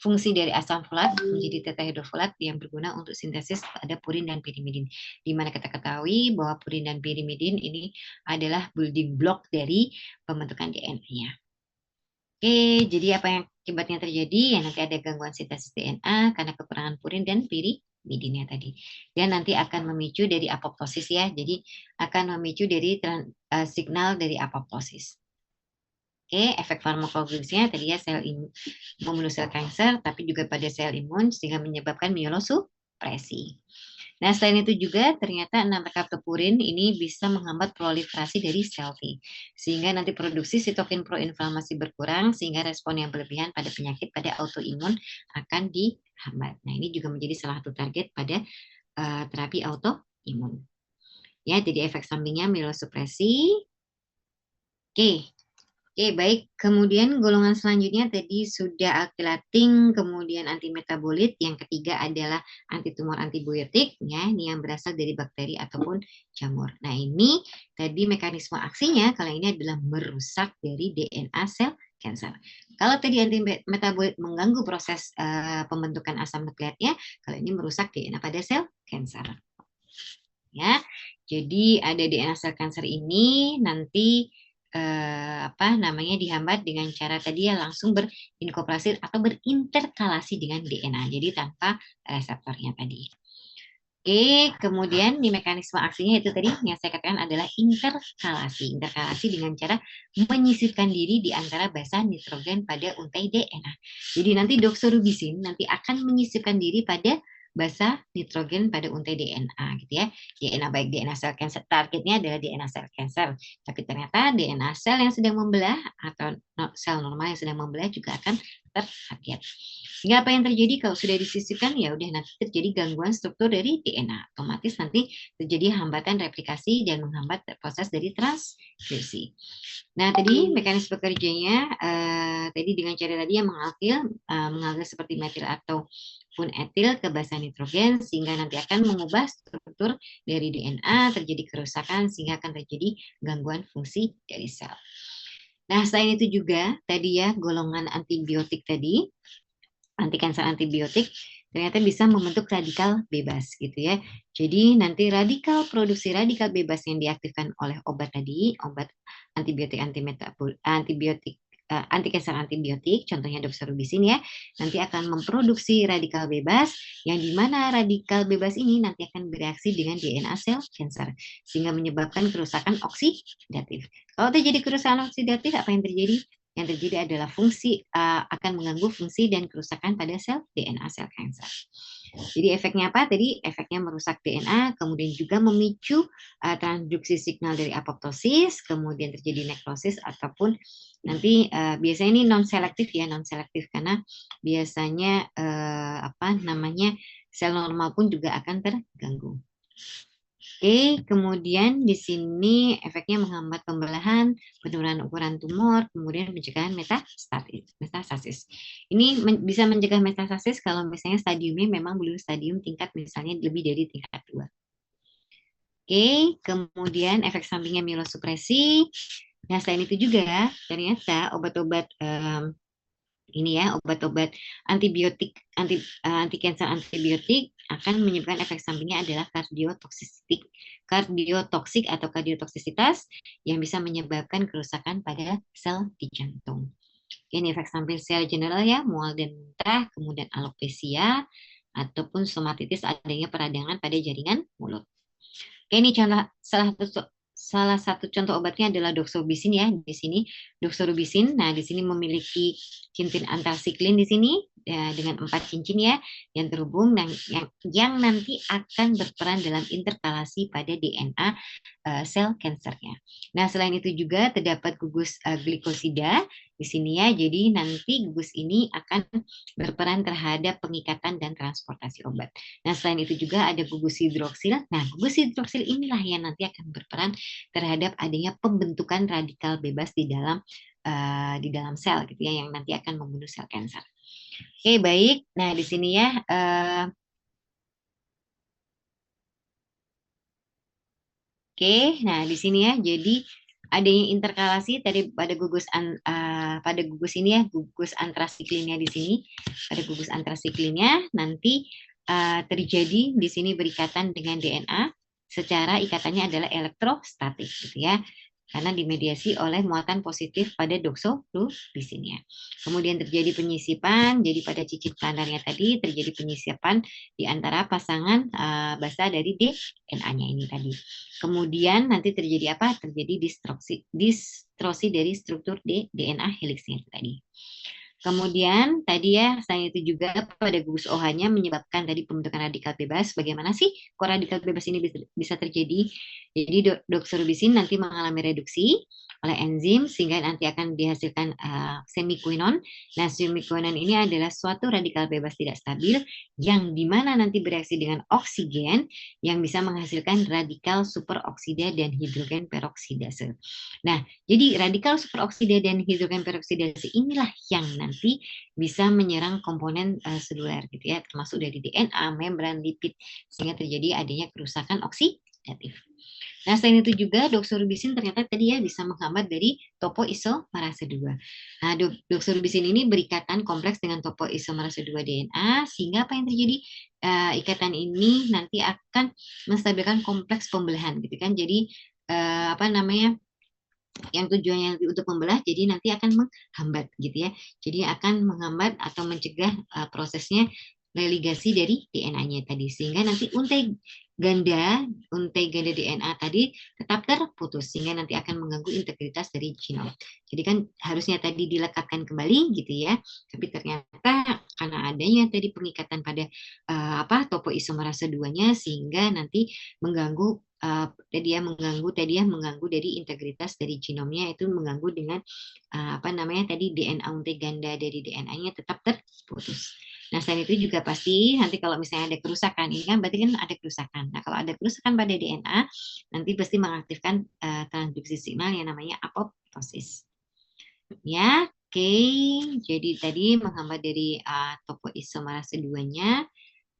fungsi dari asam folat menjadi tetrahidrofolat yang berguna untuk sintesis pada purin dan pirimidin. Di mana kita ketahui bahwa purin dan pirimidin ini adalah building block dari pembentukan DNA-nya. Oke, jadi apa yang akibatnya terjadi? Ya nanti ada gangguan sintesis DNA karena kekurangan purin dan pirimidinnya tadi. Dan nanti akan memicu dari apoptosis ya. Jadi akan memicu dari signal dari apoptosis. Oke, efek farmakogenetisnya tadi ya membunuh sel kanker, tapi juga pada sel imun sehingga menyebabkan mielosupresi. Nah, selain itu juga ternyata 6 rekaptopurin ini bisa menghambat proliferasi dari sel T, sehingga nanti produksi sitokin proinflamasi berkurang, sehingga respon yang berlebihan pada penyakit pada autoimun akan dihambat. Nah, ini juga menjadi salah satu target pada terapi autoimun. Ya, jadi efek sampingnya mielosupresi. Oke. Oke, baik. Kemudian golongan selanjutnya tadi sudah alkylating, kemudian antimetabolit. Yang ketiga adalah antitumor antibiotik, ya, ini yang berasal dari bakteri ataupun jamur. Nah, ini tadi mekanisme aksinya, kalau ini adalah merusak dari DNA sel kanker. Kalau tadi antimetabolit mengganggu proses pembentukan asam nukleatnya, kalau ini merusak DNA pada sel kanker. Ya, jadi ada DNA sel kanker ini nanti dihambat dengan cara tadi ya langsung berinkorporasi atau berinterkalasi dengan DNA. Jadi tanpa reseptornya tadi. Oke, kemudian di mekanisme aksinya itu tadi yang saya katakan adalah interkalasi. Interkalasi dengan cara menyisipkan diri di antara basa nitrogen pada untai DNA. Jadi nanti doxorubicin nanti akan menyisipkan diri pada basa nitrogen pada untai DNA gitu ya. DNA baik DNA sel kanker, targetnya adalah DNA sel kanker. Tapi ternyata DNA sel yang sedang membelah atau sel normal yang sedang membelah juga akan tertarget. Sehingga apa yang terjadi kalau sudah disisipkan ya udah nanti terjadi gangguan struktur dari DNA. Otomatis nanti terjadi hambatan replikasi dan menghambat proses dari transkripsi. Nah, tadi mekanisme kerjanya tadi dengan cara tadi yang mengalkil seperti metil ataupun etil ke basa nitrogen sehingga nanti akan mengubah struktur dari DNA, terjadi kerusakan sehingga akan terjadi gangguan fungsi dari sel. Nah, selain itu juga tadi ya golongan antibiotik tadi, anti kanker antibiotik ternyata bisa membentuk radikal bebas gitu ya. Jadi nanti produksi radikal bebas yang diaktifkan oleh obat tadi, obat antibiotik anti kanker antibiotik, contohnya doxorubicin ya, nanti akan memproduksi radikal bebas yang dimana radikal bebas ini nanti akan bereaksi dengan DNA sel kanker sehingga menyebabkan kerusakan oksidatif. Kalau terjadi kerusakan oksidatif, apa yang terjadi? Yang terjadi adalah akan mengganggu fungsi dan kerusakan pada sel DNA sel kanker. Jadi efeknya apa? Tadi efeknya merusak DNA, kemudian juga memicu transduksi signal dari apoptosis, kemudian terjadi nekrosis ataupun nanti biasanya ini non selektif ya, non selektif karena biasanya sel normal pun juga akan terganggu. Oke, kemudian di sini efeknya menghambat pembelahan, penurunan ukuran tumor, kemudian pencegahan metastasis. Ini bisa mencegah metastasis kalau misalnya stadiumnya memang belum stadium tingkat misalnya lebih dari tingkat 2. Oke, kemudian efek sampingnya mielosupresi. Nah, selain itu juga ternyata obat-obat ini ya obat-obat antibiotik anti kanker antibiotik akan menyebabkan efek sampingnya adalah kardiotoksik atau kardiotoksisitas yang bisa menyebabkan kerusakan pada sel di jantung. Ini efek samping secara general ya, mual dan muntah, kemudian alopecia ataupun stomatitis adanya peradangan pada jaringan mulut. Ini salah satu contoh obatnya adalah doxorubicin ya di sini doxorubicin. Nah di sini memiliki cincin antrasiklin di sini ya, dengan 4 cincin ya yang terhubung dan yang nanti akan berperan dalam interkalasi pada DNA sel kankernya. Nah selain itu juga terdapat gugus glikosida di sini ya. Jadi nanti gugus ini akan berperan terhadap pengikatan dan transportasi obat. Nah selain itu juga ada gugus hidroksil. Nah gugus hidroksil inilah yang nanti akan berperan terhadap adanya pembentukan radikal bebas di dalam sel gitu ya yang nanti akan membunuh sel kanker. Oke baik. Nah di sini ya. Oke, nah di sini ya. Jadi adanya interkalasi tadi pada gugus ini ya, gugus antrasiklinnya di sini. Pada gugus antrasiklinnya nanti terjadi di sini berikatan dengan DNA secara ikatannya adalah elektrostatik gitu ya. Karena dimediasi oleh muatan positif pada doxorubicinnya. Kemudian terjadi penyisipan, jadi pada cicit plantarnya tadi terjadi penyisipan di antara pasangan basa dari DNA-nya ini tadi. Kemudian nanti terjadi apa? Terjadi distrosi dari struktur DNA helixnya itu tadi. Kemudian tadi ya, selain itu juga pada gugus OH-nya menyebabkan tadi pembentukan radikal bebas. Bagaimana sih kok radikal bebas ini bisa terjadi? Jadi doxorubicin nanti mengalami reduksi oleh enzim sehingga nanti akan dihasilkan semiquinone. Nah, semiquinone ini adalah suatu radikal bebas tidak stabil yang dimana nanti bereaksi dengan oksigen yang bisa menghasilkan radikal superoksida dan hidrogen peroksidase. Nah, jadi radikal superoksida dan hidrogen peroksidase inilah yang nanti bisa menyerang komponen seluler gitu ya, termasuk dari DNA, membran, lipid sehingga terjadi adanya kerusakan oksidatif. Nah, selain itu juga doxorubicin ternyata tadi ya bisa menghambat dari topoisomerase 2. Nah, doxorubicin ini berikatan kompleks dengan topoisomerase 2 DNA sehingga apa yang terjadi? Ikatan ini nanti akan menstabilkan kompleks pembelahan gitu kan. Jadi apa namanya? Yang tujuannya untuk membelah, jadi nanti akan menghambat gitu ya. Jadi akan menghambat atau mencegah prosesnya religasi dari DNA-nya tadi, sehingga nanti untai ganda DNA tadi tetap terputus, sehingga nanti akan mengganggu integritas dari genom. Jadi kan harusnya tadi dilekatkan kembali gitu ya, tapi ternyata karena adanya tadi pengikatan pada topoisomerase 2-nya sehingga nanti mengganggu mengganggu dari integritas dari genomnya, itu mengganggu dengan tadi DNA untai ganda dari DNA-nya tetap terputus. Nah, selain itu juga pasti nanti kalau misalnya ada kerusakan, ini kan berarti kan ada kerusakan. Nah, kalau ada kerusakan pada DNA, nanti pasti mengaktifkan transduksi signal yang namanya apoptosis. Ya, oke. Jadi tadi menghambat dari topoisomerase 2-nya.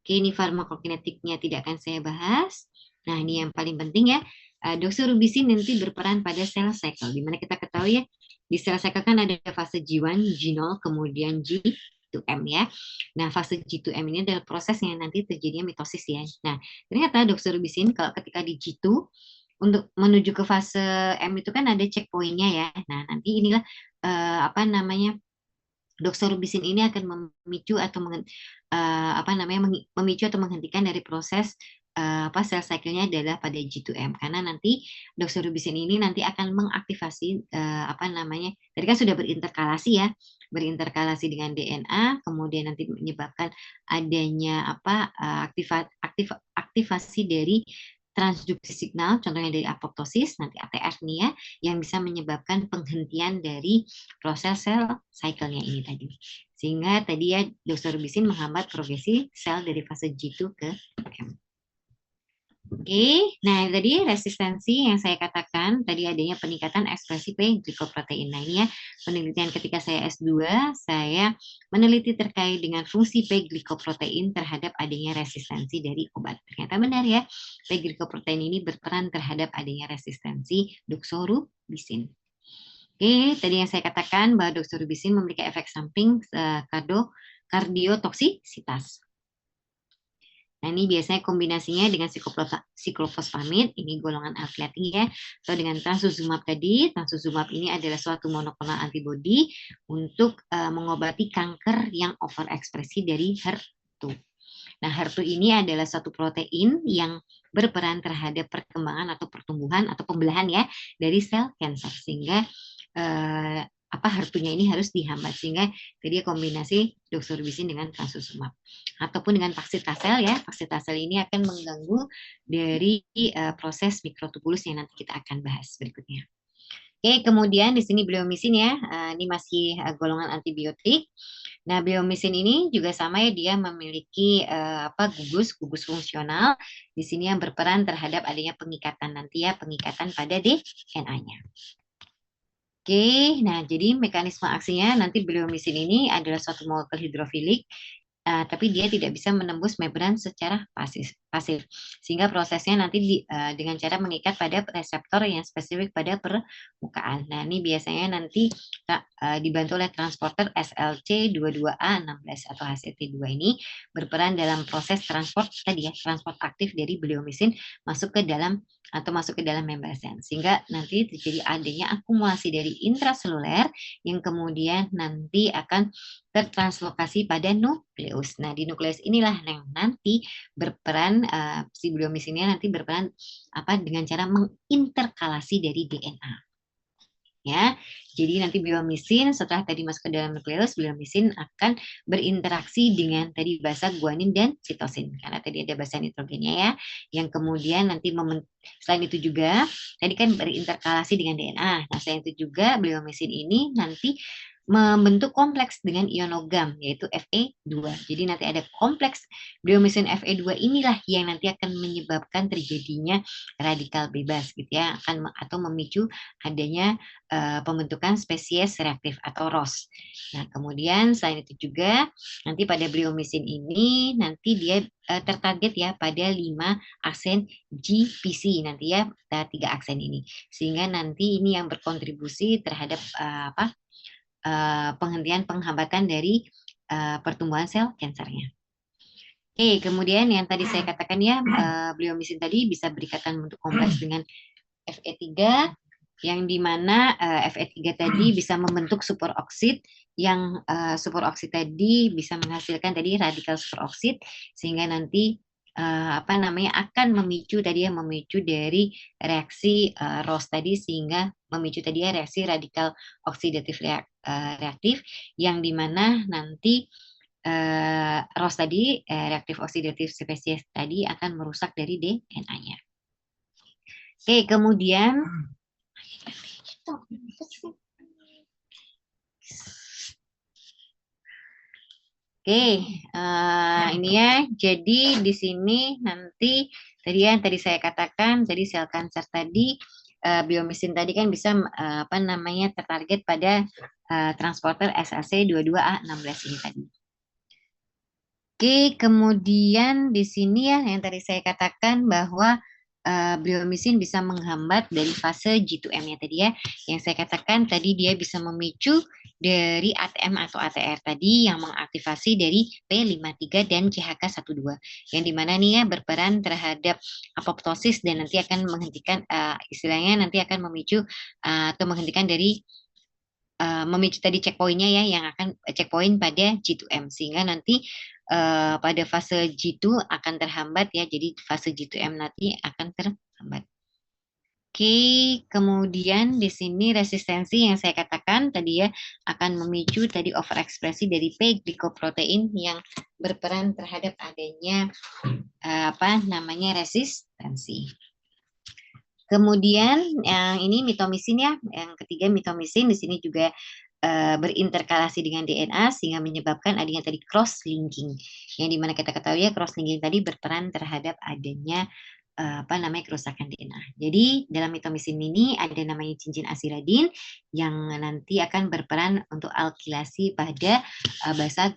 Oke, ini farmakokinetiknya tidak akan saya bahas. Nah, ini yang paling penting ya. Doxorubicin nanti berperan pada sel cycle. Dimana kita ketahui ya, di sel cycle kan ada fase G1, G0, kemudian G2M ya. Nah, fase G2M ini adalah proses yang nanti terjadinya mitosis ya. Nah, ternyata doxorubicin kalau ketika di G2 untuk menuju ke fase M itu kan ada checkpointnya ya. Nah, nanti inilah doxorubicin ini akan memicu atau memicu atau menghentikan dari proses sel cycle-nya adalah pada G2M, karena nanti doxorubicin ini nanti akan mengaktifasi tadi kan sudah berinterkalasi dengan DNA, kemudian nanti menyebabkan adanya aktivasi dari transduksi signal, contohnya dari apoptosis, nanti ATR nih ya, yang bisa menyebabkan penghentian dari proses sel cycle-nya ini tadi. Sehingga tadi ya doxorubicin menghambat progresi sel dari fase G2 ke M. Oke, nah tadi resistensi yang saya katakan, tadi adanya peningkatan ekspresi P-glikoprotein. Nah ini ya, penelitian ketika saya S2, saya meneliti terkait dengan fungsi P-glikoprotein terhadap adanya resistensi dari obat. Ternyata benar ya, P-glikoprotein ini berperan terhadap adanya resistensi doxorubicin. Oke, tadi yang saya katakan bahwa doxorubicin memiliki efek samping kardiotoksisitas. Nah, ini biasanya kombinasinya dengan siklofosfamid, ini golongan alkylating ya, atau dengan trastuzumab tadi. Trastuzumab ini adalah suatu monoklonal antibody untuk mengobati kanker yang overekspresi dari HER2. Nah, HER2 ini adalah suatu protein yang berperan terhadap perkembangan atau pertumbuhan atau pembelahan ya dari sel kanker, sehingga HER2-nya ini harus dihambat, sehingga tadi kombinasi doxorubicin dengan trastuzumab ataupun dengan paksitasel ya. Paksitasel ini akan mengganggu dari proses mikrotubulus yang nanti kita akan bahas berikutnya. Oke, kemudian di sini bleomycin ya, ini masih golongan antibiotik. Nah, bleomycin ini juga sama ya, dia memiliki gugus fungsional di sini yang berperan terhadap adanya pengikatan nanti ya, pengikatan pada DNA-nya. Oke, nah jadi mekanisme aksinya nanti bleomycin ini adalah suatu molekul hidrofilik, tapi dia tidak bisa menembus membran secara pasif. Sehingga prosesnya nanti dengan cara mengikat pada reseptor yang spesifik pada permukaan. Nah, ini biasanya nanti dibantu oleh transporter SLC22A16 atau HCT2 ini berperan dalam proses transport aktif dari bleomycin masuk ke dalam membran sel, sehingga nanti terjadi adanya akumulasi dari intraseluler yang kemudian nanti akan tertranslokasi pada nukleus. Nah, di nukleus inilah yang nanti berperan si bleomycinnya nanti berperan dengan cara menginterkalasi dari DNA. Ya, jadi nanti biomisin setelah tadi masuk ke dalam nukleus, biomisin akan berinteraksi dengan tadi basa guanin dan sitosin karena tadi ada basa nitrogennya ya. Yang kemudian nanti selain itu juga tadi kan berinterkalasi dengan DNA. Nah, selain itu juga biomisin ini nanti membentuk kompleks dengan ionogam yaitu Fe2. Jadi nanti ada kompleks biomisin Fe2 inilah yang nanti akan menyebabkan terjadinya radikal bebas gitu ya, akan atau memicu adanya pembentukan spesies reaktif atau ROS. Nah, kemudian selain itu juga nanti pada biomisin ini nanti dia tertarget ya pada 5 aksen GPC nanti ya, 3 aksen ini. Sehingga nanti ini yang berkontribusi terhadap penghentian penghambatan dari pertumbuhan sel kansernya. Oke, kemudian yang tadi saya katakan ya, biomisin tadi bisa berikatan bentuk kompleks dengan Fe3 yang dimana Fe3 tadi bisa membentuk superoksid yang superoksid tadi bisa menghasilkan tadi radikal superoksid sehingga nanti akan memicu tadi ya memicu dari reaksi ROS tadi sehingga memicu tadi ya reaksi radikal oksidatif reaktif yang dimana nanti ROS tadi reaktif oksidatif spesies tadi akan merusak dari DNA-nya. Oke, kemudian Oke, ini ya. Jadi di sini nanti tadi yang tadi saya katakan, tadi sel kanker tadi biomisin tadi kan bisa tertarget pada transporter SAC22A16 ini tadi. Oke, kemudian di sini ya yang tadi saya katakan bahwa biomisin bisa menghambat dari fase G2M-nya tadi ya. Yang saya katakan tadi dia bisa memicu dari ATM atau ATR tadi yang mengaktifasi dari P53 dan CHK12. Yang dimana nih ya berperan terhadap apoptosis dan nanti akan menghentikan istilahnya nanti akan memicu atau menghentikan dari memicu tadi checkpointnya ya yang akan checkpoint pada G2M sehingga nanti pada fase G2 akan terhambat ya jadi fase G2M nanti akan terhambat. Oke, kemudian di sini resistensi yang saya katakan tadi ya akan memicu tadi overekspresi dari P-glikoprotein yang berperan terhadap adanya resistensi. Kemudian yang ini mitomisin ya, yang ketiga mitomisin di sini juga berinterkalasi dengan DNA sehingga menyebabkan adanya tadi cross linking. Yang dimana kita ketahui ya cross linking tadi berperan terhadap adanya kerusakan DNA. Jadi dalam mitomisin ini ada namanya cincin asiradin yang nanti akan berperan untuk alkilasi pada basa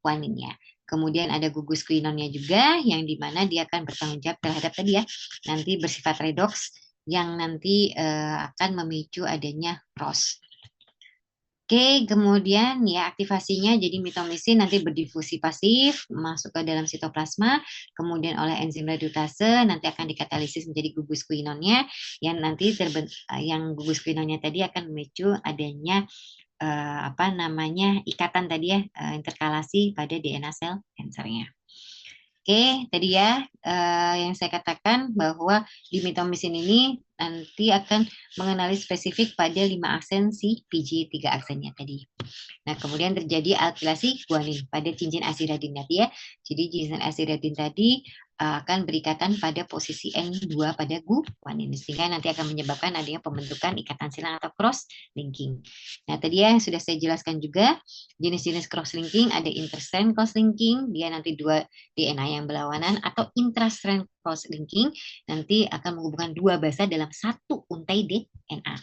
guaninnya. Kemudian ada gugus kuinonnya juga yang dimana dia akan bertanggung jawab terhadap tadi ya nanti bersifat redox yang nanti akan memicu adanya ROS. Oke, kemudian ya aktivasinya jadi mitomisin nanti berdifusi pasif masuk ke dalam sitoplasma, kemudian oleh enzim redutase nanti akan dikatalisis menjadi gugus kuinonnya yang nanti yang gugus kuinonnya tadi akan memicu adanya ikatan tadi ya interkalasi pada DNA sel kansernya. Oke, tadi ya yang saya katakan bahwa di mitomisin ini nanti akan mengenali spesifik pada 5 aksen si PG3 aksennya tadi. Nah, kemudian terjadi alkilasi guanin pada cincin asiradin tadi ya. Jadi cincin asiradin tadi akan berikatan pada posisi N2 pada guanin sehingga nanti akan menyebabkan adanya pembentukan ikatan silang atau cross linking. Nah, tadi ya yang sudah saya jelaskan juga jenis-jenis cross linking ada interstrand cross linking, dia nanti 2 DNA yang berlawanan atau intrastrand cross linking nanti akan menghubungkan 2 basa dalam satu untai DNA.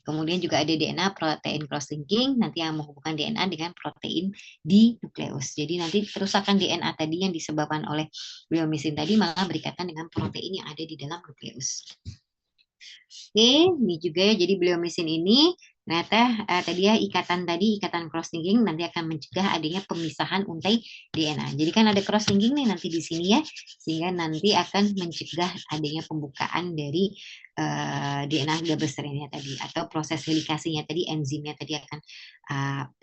Kemudian juga ada DNA protein cross linking nanti yang menghubungkan DNA dengan protein di nukleus. Jadi nanti kerusakan DNA tadi yang disebabkan oleh biomisin tadi malah berikatan dengan protein yang ada di dalam nukleus. Oke, ini juga ya. Jadi biomisin ini ternyata tadi ya ikatan cross linking nanti akan mencegah adanya pemisahan untai DNA. Jadi kan ada cross linking nih nanti di sini ya, sehingga nanti akan mencegah adanya pembukaan dari DNA double strandnya tadi atau proses helikasinya tadi enzimnya tadi akan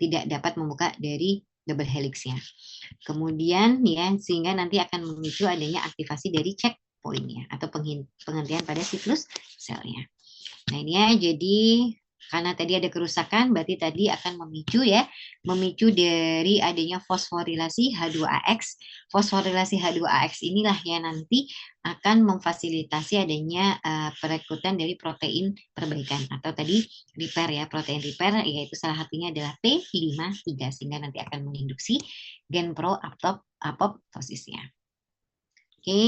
tidak dapat membuka dari double helixnya. Kemudian ya sehingga nanti akan memicu adanya aktivasi dari checkpointnya atau penghentian pada siklus selnya. Nah ini ya jadi Karena tadi ada kerusakan, berarti tadi akan memicu ya, memicu dari adanya fosforilasi H2AX. Fosforilasi H2AX inilah yang nanti akan memfasilitasi adanya perekrutan dari protein perbaikan atau tadi repair ya, protein repair, yaitu salah satunya adalah P53 sehingga nanti akan menginduksi gen pro apoptosisnya. Oke.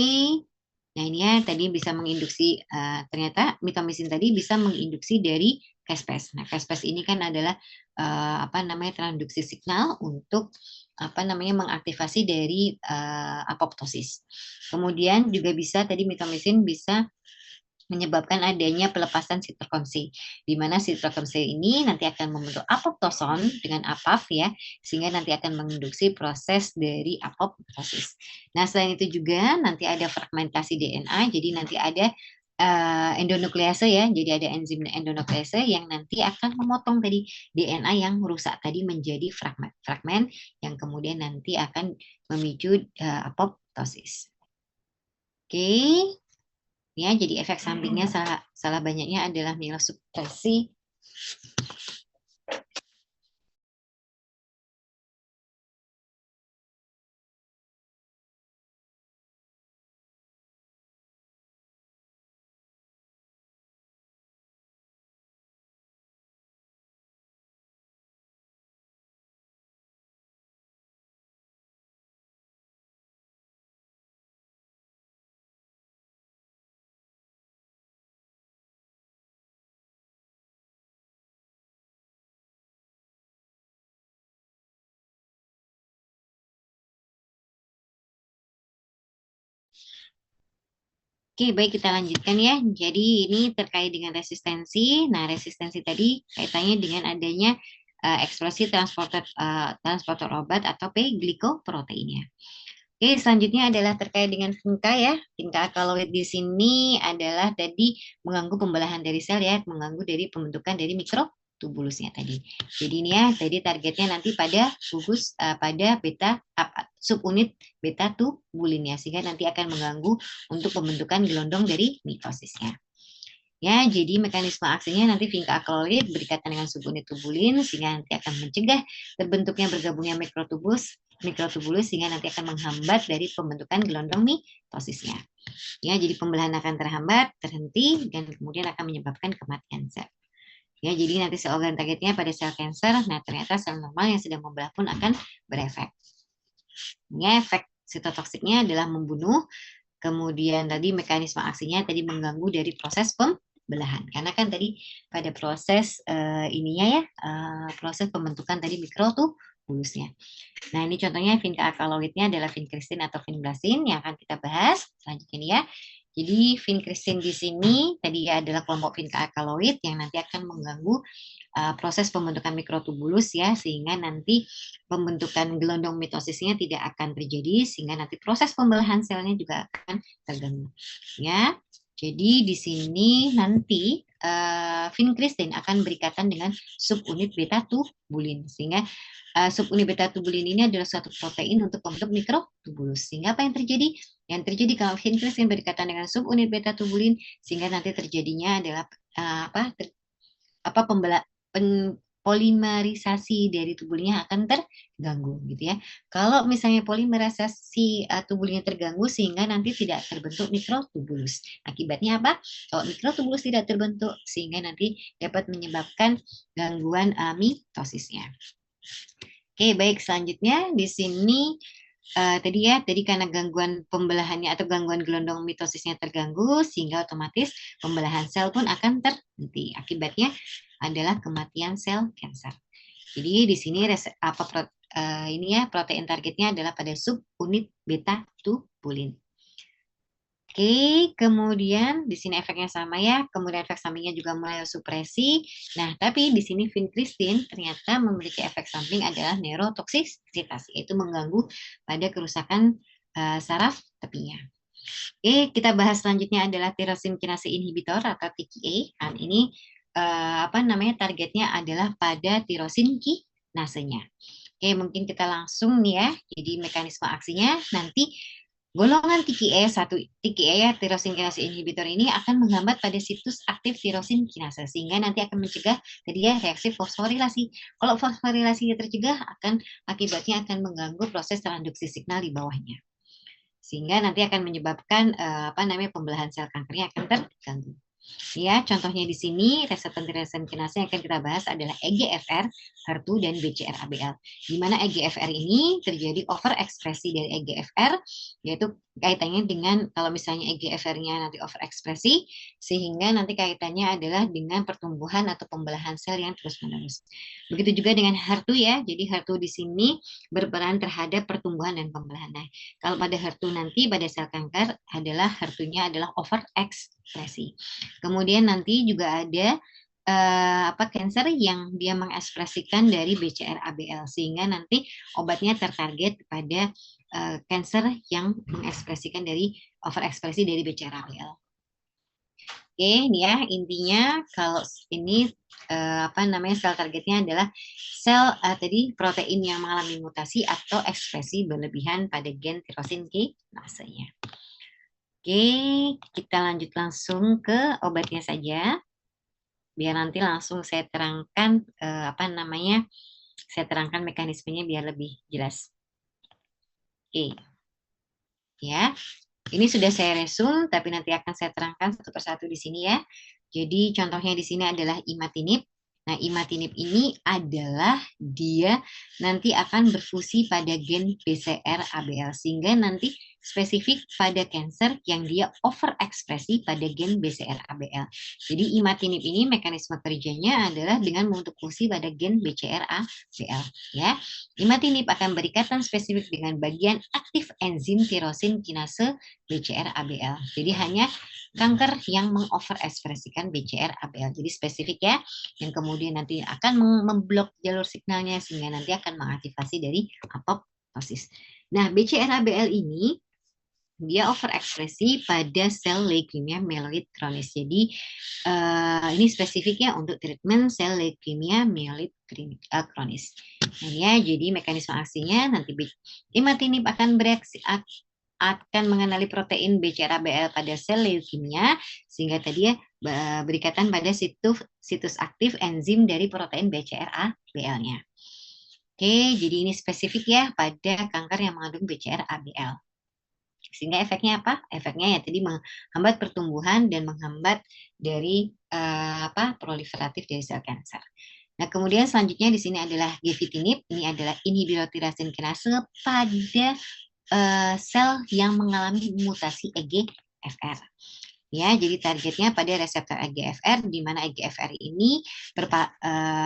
Nah, ini ya tadi bisa menginduksi, ternyata mitomycin tadi bisa menginduksi dari caspase. Nah, caspase ini kan adalah apa namanya transduksi signal untuk apa namanya mengaktifasi dari apoptosis. Kemudian juga bisa tadi mitomycin bisa menyebabkan adanya pelepasan sitokin C, di mana sitokin C ini nanti akan membentuk apoptoson dengan apaf ya, sehingga nanti akan menginduksi proses dari apoptosis. Nah, selain itu juga nanti ada fragmentasi DNA, jadi nanti ada endonuklease ya, jadi ada enzim endonuklease yang nanti akan memotong tadi DNA yang rusak tadi menjadi fragmen yang kemudian nanti akan memicu apoptosis. Oke. Ya, jadi efek sampingnya salah banyaknya adalah mielosupresi. Oke, baik kita lanjutkan ya. Jadi ini terkait dengan resistensi. Nah, resistensi tadi kaitannya dengan adanya ekspresi transporter obat atau P-glikoproteinnya. Oke, selanjutnya adalah terkait dengan vinca ya. Vinca alkaloid di sini adalah tadi mengganggu pembelahan dari sel ya, mengganggu dari pembentukan dari mikrotubulusnya tadi. Jadi ini ya, jadi targetnya nanti pada pada beta subunit beta tubulin ya, sehingga nanti akan mengganggu untuk pembentukan gelondong dari mitosisnya. Ya, jadi mekanisme aksinya nanti vinca alkaloid berikatan dengan subunit tubulin sehingga nanti akan mencegah terbentuknya bergabungnya mikrotubulus sehingga nanti akan menghambat dari pembentukan gelondong mitosisnya. Ya, jadi pembelahan akan terhambat, terhenti dan kemudian akan menyebabkan kematian sel. Ya, jadi nanti sel organ targetnya pada sel kanker, nah ternyata sel normal yang sedang membelah pun akan berefek. Ya, efek sitotoksiknya adalah membunuh. Kemudian tadi mekanisme aksinya tadi mengganggu dari proses pembelahan. Karena kan tadi pada proses ininya ya, proses pembentukan tadi mikrotubulusnya. Nah, ini contohnya vinca alkaloidnya adalah vincristin atau vinblastine yang akan kita bahas selanjutnya ini ya. Jadi vincristin di sini tadi adalah kelompok vinca alkaloid yang nanti akan mengganggu proses pembentukan mikrotubulus ya, sehingga nanti pembentukan gelondong mitosisnya tidak akan terjadi sehingga nanti proses pembelahan selnya juga akan terganggu ya. Jadi di sini nanti vincristin akan berikatan dengan subunit beta tubulin sehingga subunit beta tubulin ini adalah suatu protein untuk membentuk mikrotubulus. Sehingga apa yang terjadi? Yang terjadi kalau vincristin berikatan dengan subunit beta tubulin sehingga nanti terjadinya adalah polimerisasi dari tubulinya akan terganggu gitu ya. Kalau misalnya polimerisasi tubulinya terganggu sehingga nanti tidak terbentuk mikrotubulus. Akibatnya apa? Kalau mikrotubulus tidak terbentuk sehingga nanti dapat menyebabkan gangguan mitosisnya. Oke, baik selanjutnya di sini tadi karena gangguan pembelahannya atau gangguan gelondong mitosisnya terganggu sehingga otomatis pembelahan sel pun akan terhenti. Akibatnya adalah kematian sel kanker. Jadi di sini ini ya protein targetnya adalah pada subunit beta tubulin. Oke, kemudian di sini efeknya sama ya. Kemudian efek sampingnya juga mielosupresi. Nah, tapi di sini vincristin ternyata memiliki efek samping adalah neurotoksisitas, yaitu mengganggu pada kerusakan saraf tepinya. Oke, kita bahas selanjutnya adalah tyrosine kinase inhibitor atau TKA. Dan ini targetnya adalah pada tirosin kinasenya. Oke, mungkin kita langsung nih ya. Jadi mekanisme aksinya nanti Golongan TKE ya, tirosin kinase inhibitor ini akan menghambat pada situs aktif tirosin kinase sehingga nanti akan mencegah tadi ya reaksi fosforilasi. Kalau fosforilasinya tercegah akibatnya akan mengganggu proses transduksi signal di bawahnya. Sehingga nanti akan menyebabkan pembelahan sel kankernya akan terganggu. Ya, contohnya di sini reseptor tirosin kinase yang akan kita bahas adalah EGFR, HER2 dan BCR-ABL. Di mana EGFR ini terjadi overekspresi dari EGFR, yaitu kaitannya dengan kalau misalnya EGFR-nya nanti overekspresi, sehingga nanti kaitannya adalah dengan pertumbuhan atau pembelahan sel yang terus-menerus. Begitu juga dengan HER2 ya. Jadi HER2 di sini berperan terhadap pertumbuhan dan pembelahan. Nah, kalau pada HER2 nanti pada sel kanker adalah HER2-nya adalah overekspresi. Kemudian nanti juga ada cancer yang dia mengekspresikan dari BCR-ABL sehingga nanti obatnya tertarget pada cancer yang mengekspresikan dari overekspresi dari BCR-ABL. Oke, ini ya intinya kalau ini sel targetnya adalah sel tadi protein yang mengalami mutasi atau ekspresi berlebihan pada gen tirosin kinasenya. Oke, kita lanjut langsung ke obatnya saja. Biar nanti langsung saya terangkan saya terangkan mekanismenya biar lebih jelas. Oke. Ya. Ini sudah saya resum tapi nanti akan saya terangkan satu persatu di sini ya. Jadi contohnya di sini adalah imatinib. Nah, imatinib ini adalah dia nanti akan berfungsi pada gen BCR-ABL sehingga nanti spesifik pada cancer yang dia overekspresi pada gen BCR-ABL. Jadi imatinib ini mekanisme kerjanya adalah dengan membentuk fungsi pada gen BCR-ABL. Ya, imatinib akan berikatan spesifik dengan bagian aktif enzim tirosin kinase BCR-ABL. Jadi hanya kanker yang mengoverekspresikan BCR-ABL. Jadi spesifik ya, yang kemudian nanti akan memblok jalur signalnya sehingga nanti akan mengaktifasi dari apoptosis. Nah, BCR-ABL ini dia overekspresi pada sel leukemia myeloid kronis. Jadi ini spesifiknya untuk treatment sel leukemia myeloid kronis. Nah ya, jadi mekanisme aksinya nanti imatinib akan mengenali protein BCR-ABL pada sel leukemia sehingga tadi ya berikatan pada situs aktif enzim dari protein BCR-ABL-nya. Oke, jadi ini spesifik ya pada kanker yang mengandung BCR-ABL. Sehingga efeknya apa? Efeknya ya tadi menghambat pertumbuhan dan menghambat dari proliferatif dari sel kanker. Nah, kemudian selanjutnya di sini adalah gefitinib. Ini adalah inhibitor tirosin kinase pada sel yang mengalami mutasi EGFR. Ya, jadi targetnya pada reseptor EGFR, di mana EGFR ini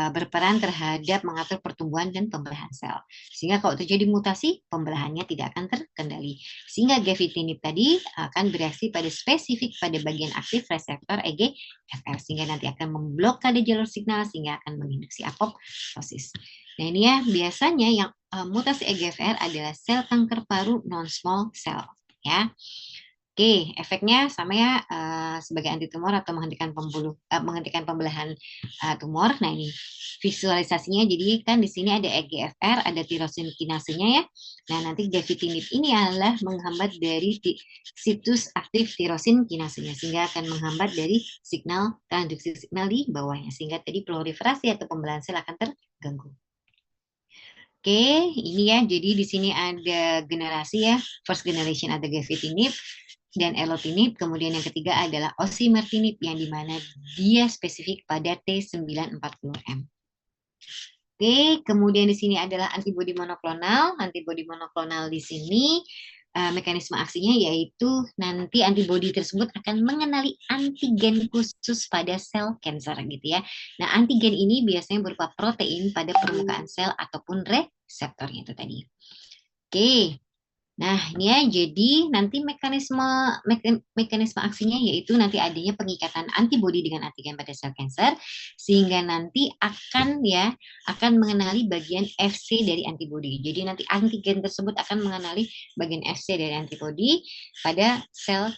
berperan terhadap mengatur pertumbuhan dan pembelahan sel. Sehingga kalau terjadi mutasi, pembelahannya tidak akan terkendali. Sehingga gefitinib tadi akan bereaksi pada spesifik pada bagian aktif reseptor EGFR, sehingga nanti akan memblokade jalur signal, sehingga akan menginduksi apoptosis. Nah ini ya, biasanya yang mutasi EGFR adalah sel kanker paru non-small cell. Ya. Oke, efeknya sama ya sebagai antitumor atau menghentikan pembelahan tumor. Nah ini visualisasinya, jadi kan di sini ada EGFR, ada tirosin kinasenya ya. Nah nanti gefitinib ini adalah menghambat dari situs aktif tirosin kinasenya sehingga akan menghambat dari signal transduksi signal di bawahnya sehingga tadi proliferasi atau pembelahan sel akan terganggu. Oke, ini ya. Jadi di sini ada generasi ya, first generation ada gefitinib dan elotinib, kemudian yang ketiga adalah osimertinib yang dimana dia spesifik pada T940M. Oke, kemudian di sini adalah antibodi monoklonal. Antibodi monoklonal di sini mekanisme aksinya yaitu nanti antibodi tersebut akan mengenali antigen khusus pada sel kanker gitu ya. Nah, antigen ini biasanya berupa protein pada permukaan sel ataupun reseptornya itu tadi. Oke. Nah, ini ya, jadi nanti mekanisme aksinya yaitu nanti adanya pengikatan antibodi dengan antigen pada sel kanker sehingga nanti akan mengenali bagian FC dari antibodi. Jadi nanti antigen tersebut akan mengenali bagian FC dari antibodi pada sel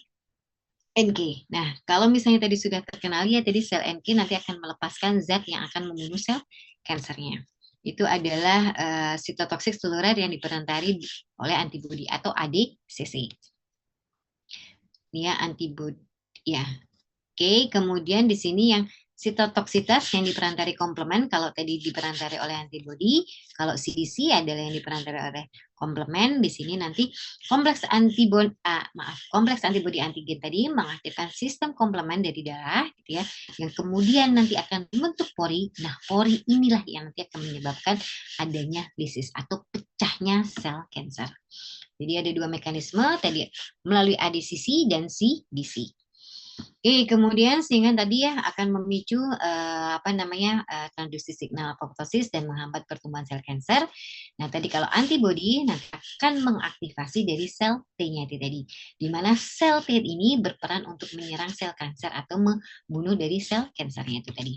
NK. Nah, kalau misalnya tadi sudah terkenal ya, tadi sel NK nanti akan melepaskan zat yang akan membunuh sel kankernya. Itu adalah sitotoksik seluler yang diperantari oleh antibodi atau ADCC. ya antibody ya. Oke, kemudian di sini yang sitotoksitas yang diperantari komplement, kalau tadi diperantari oleh antibodi, kalau CDC adalah yang diperantari oleh komplement. Di sini nanti kompleks antibodi antigen tadi mengaktifkan sistem komplement dari darah, gitu ya, yang kemudian nanti akan membentuk pori. Nah, pori inilah yang nanti akan menyebabkan adanya lisis atau pecahnya sel kanker. Jadi ada dua mekanisme tadi melalui ADCC dan CDC. Oke, kemudian sehingga tadi ya akan memicu transduksi signal apoptosis dan menghambat pertumbuhan sel kanker. Nah, tadi kalau antibodi nanti akan mengaktifasi dari sel T-nya itu tadi, di mana sel T ini berperan untuk menyerang sel kanker atau membunuh dari sel kankernya itu tadi.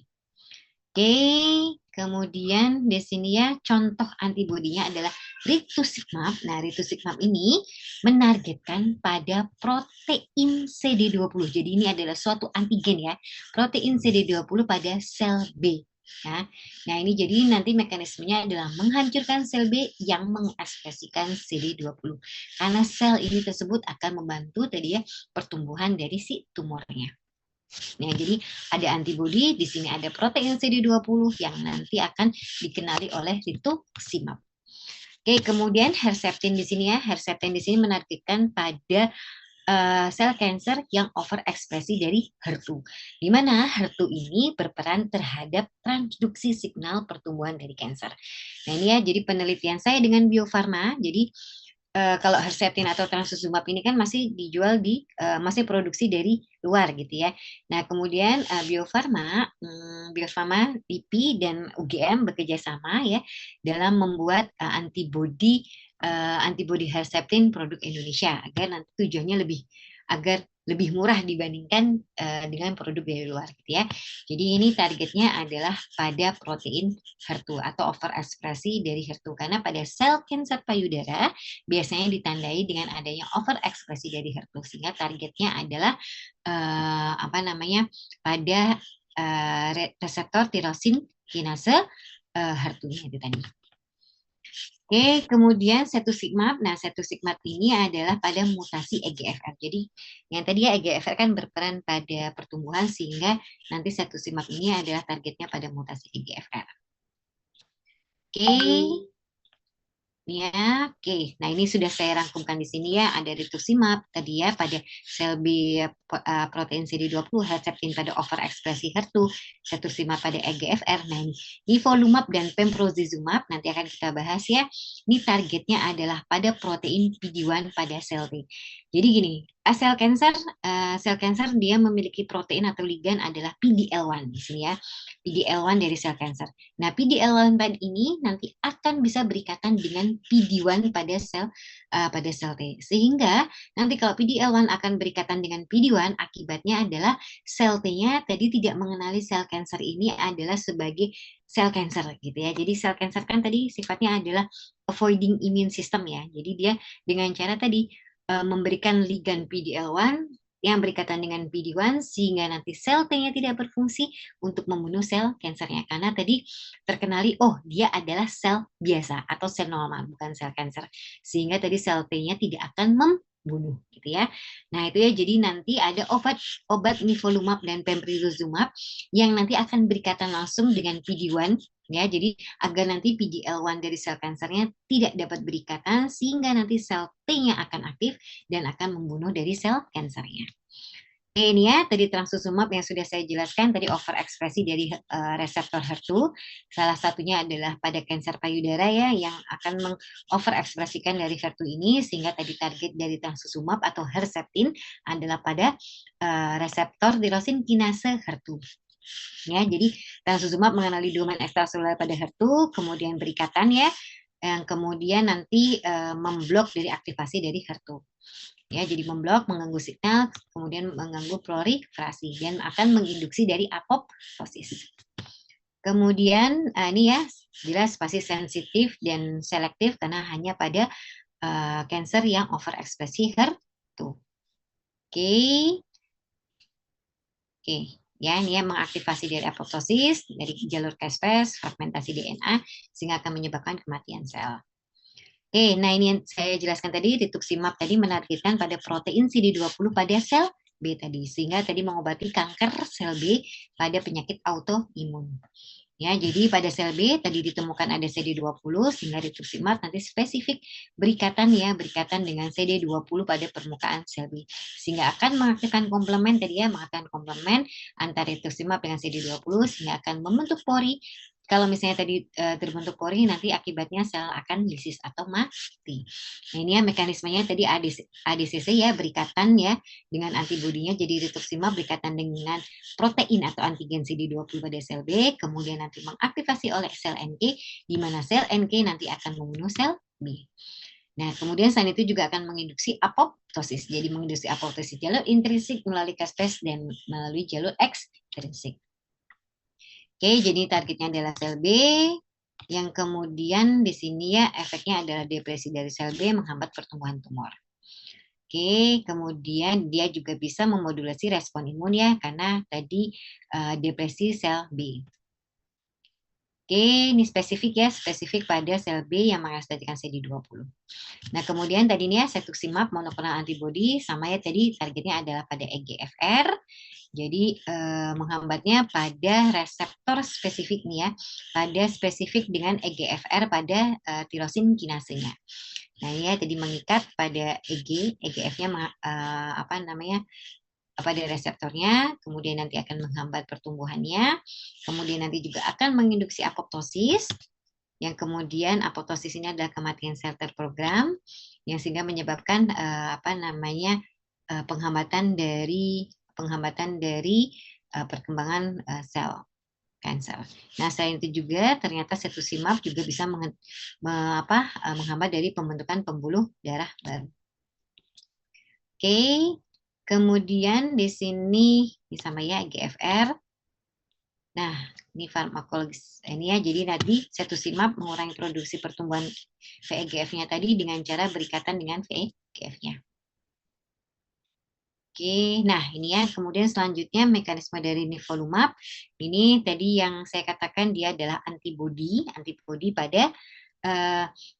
Oke, kemudian di sini ya contoh antibodinya adalah rituximab. Nah, rituximab ini menargetkan pada protein CD20. Jadi ini adalah suatu antigen ya, protein CD20 pada sel B. Ya. Nah, ini jadi nanti mekanismenya adalah menghancurkan sel B yang mengekspresikan CD20. Karena sel ini tersebut akan membantu tadi ya pertumbuhan dari si tumornya. Nah, jadi ada antibodi, di sini ada protein CD20 yang nanti akan dikenali oleh rituximab. Oke, kemudian Herceptin di sini ya, Herceptin di sini menargetkan pada sel kanker yang overekspresi dari HER2, di mana HER2 ini berperan terhadap transduksi signal pertumbuhan dari kanker. Nah, ini ya, jadi penelitian saya dengan Bio Farma, jadi kalau Herceptin atau trastuzumab ini kan masih dijual masih produksi dari luar gitu ya. Nah, kemudian Bio Farma, IP dan UGM bekerja sama ya dalam membuat antibodi Herceptin produk Indonesia agar nanti tujuannya agar lebih murah dibandingkan dengan produk dari luar gitu ya. Jadi ini targetnya adalah pada protein HER2 atau overekspresi dari HER2 karena pada sel kanker payudara biasanya ditandai dengan adanya overekspresi dari HER2 sehingga targetnya adalah pada reseptor tirosin kinase HER2-nya itu tadi. Oke, kemudian cetuximab. Nah, cetuximab ini adalah pada mutasi EGFR. Jadi, yang tadi ya EGFR kan berperan pada pertumbuhan sehingga nanti cetuximab ini adalah targetnya pada mutasi EGFR. Oke. Ya, oke. Nah, ini sudah saya rangkumkan di sini ya. Ada rituximab tadi ya pada sel B protein CD20, Herceptin pada overekspresi HER2, cetuximab pada EGFR. Nah, ini nivolumab dan pembrolizumab nanti akan kita bahas ya. Ini targetnya adalah pada protein PD-1 pada sel T. Jadi gini, sel kanker dia memiliki protein atau ligan adalah PDL1 di sini ya. PDL1 dari sel kanker. Nah, PDL1 ini nanti akan bisa berikatan dengan PD-1 pada sel T. Sehingga nanti kalau PDL1 akan berikatan dengan PD-1, akibatnya adalah sel T-nya tadi tidak mengenali sel kanker ini adalah sebagai sel kanker gitu ya. Jadi sel kanker kan tadi sifatnya adalah avoiding immune system ya. Jadi dia dengan cara tadi memberikan ligan PDL1 yang berikatan dengan PD-1 sehingga nanti sel T-nya tidak berfungsi untuk membunuh sel kankernya karena tadi terkenali dia adalah sel biasa atau sel normal bukan sel kanker sehingga tadi sel T-nya tidak akan membunuh gitu ya. Nah, itu ya jadi nanti ada obat nivolumab dan pembrolizumab yang nanti akan berikatan langsung dengan PD-1 ya. Jadi agar nanti PDL1 dari sel kankernya tidak dapat berikatan sehingga nanti sel T-nya akan aktif dan akan membunuh dari sel kankernya. Ini ya, tadi trastuzumab yang sudah saya jelaskan, tadi overekspresi dari reseptor HER2. Salah satunya adalah pada kanker payudara ya, yang akan mengoverekspresikan dari HER2 ini, sehingga tadi target dari trastuzumab atau Herceptin adalah pada reseptor tirosin kinase HER2. Ya, jadi trastuzumab mengenali domain ekstraseluler pada HER2, kemudian berikatan ya, yang kemudian nanti memblok dari aktivasi dari HER2. Ya, jadi memblok, mengganggu signal, kemudian mengganggu proliferasi dan akan menginduksi dari apoptosis. Kemudian ini ya jelas pasti sensitif dan selektif karena hanya pada kanker yang overekspresi HER2. Oke. Ya, ini ya mengaktifasi dari apoptosis, dari jalur caspase, fragmentasi DNA, sehingga akan menyebabkan kematian sel. Oke, nah ini yang saya jelaskan tadi, rituximab tadi menargetkan pada protein CD20 pada sel B tadi, sehingga tadi mengobati kanker sel B pada penyakit autoimun. Ya, jadi pada sel B tadi ditemukan ada CD20 sehingga rituximab nanti spesifik berikatan dengan CD20 pada permukaan sel B. Sehingga akan mengaktifkan komplement tadi ya, mengaktifkan komplement antara rituximab dengan CD20 sehingga akan membentuk pori. Kalau misalnya tadi terbentuk pori, nanti akibatnya sel akan lisis atau mati. Nah, ini ya mekanismenya tadi ADCC ya, berikatan ya dengan antibodinya, jadi rituximab berikatan dengan protein atau antigen CD20 pada sel B, kemudian nanti mengaktifasi oleh sel NK, di mana sel NK nanti akan membunuh sel B. Nah, kemudian selain itu juga akan menginduksi apoptosis. Jadi menginduksi apoptosis jalur intrinsik melalui caspase dan melalui jalur ekstrinsik. Oke, jadi targetnya adalah sel B, yang kemudian di sini ya efeknya adalah depresi dari sel B menghambat pertumbuhan tumor. Oke, kemudian dia juga bisa memodulasi respon imun ya, karena tadi depresi sel B. Oke, ini spesifik ya, spesifik pada sel B yang mengekstatikan CD20. Nah, kemudian tadi ini ya, cetuximab monoklonal antibody, sama ya tadi targetnya adalah pada EGFR. Jadi menghambatnya pada reseptor spesifik nih ya, pada spesifik dengan EGFR pada tirosin kinasenya. Nah, ini ya tadi mengikat pada EGF-nya apa namanya? Pada reseptornya, kemudian nanti akan menghambat pertumbuhannya, kemudian nanti juga akan menginduksi apoptosis, yang kemudian apoptosis ini adalah kematian sel terprogram, yang sehingga menyebabkan apa namanya penghambatan dari perkembangan sel kanker. Nah, selain itu juga ternyata cetuximab juga bisa menghambat dari pembentukan pembuluh darah baru. Oke, kemudian di sini sama ya GFR. Nah, ini farmakologis ini ya. Jadi nanti cetuximab mengurangi produksi pertumbuhan VEGF-nya tadi dengan cara berikatan dengan VEGF-nya. Oke, nah ini ya. Kemudian selanjutnya mekanisme dari nivolumab. Ini tadi yang saya katakan dia adalah antibodi pada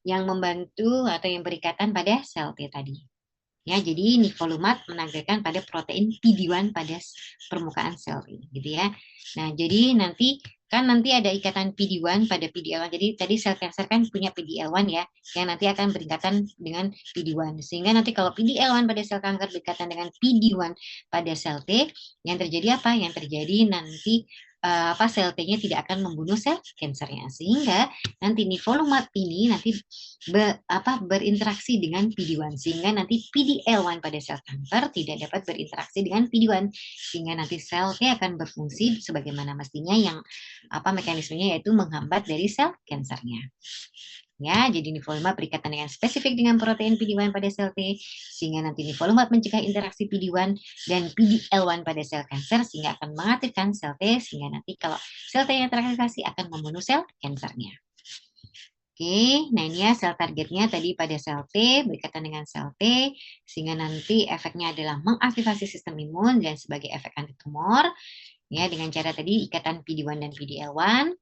yang membantu atau yang berikatan pada sel T tadi. Ya, jadi nivolumab menargetkan pada protein PD-1 pada permukaan sel ini, gitu ya. Nah, jadi nanti ada ikatan PD-1 pada PD-L1. Jadi tadi sel kanker kan punya PD-L1 ya, yang nanti akan berikatan dengan PD-1. Sehingga nanti kalau PD-L1 pada sel kanker berikatan dengan PD-1 pada sel T, yang terjadi apa? Yang terjadi nanti sel T-nya tidak akan membunuh sel kankernya, sehingga nanti nivolumab ini nanti berinteraksi dengan PD-1, sehingga nanti PD-L1 pada sel kanker tidak dapat berinteraksi dengan PD-1, sehingga nanti sel T akan berfungsi sebagaimana mestinya, yang mekanismenya yaitu menghambat dari sel kankernya. Ya, jadi nivolumab berikatan dengan spesifik dengan protein PD-1 pada sel T, sehingga nanti nivolumab mencegah interaksi PD-1 dan PD-L1 pada sel kanker, sehingga akan mengaktifkan sel T, sehingga nanti kalau sel T yang teraktivasi akan membunuh sel kankernya. Oke, nah ini ya sel targetnya tadi pada sel T berikatan dengan sel T, sehingga nanti efeknya adalah mengaktifasi sistem imun dan sebagai efek antitumor, ya dengan cara tadi ikatan PD-1 dan PD-L1.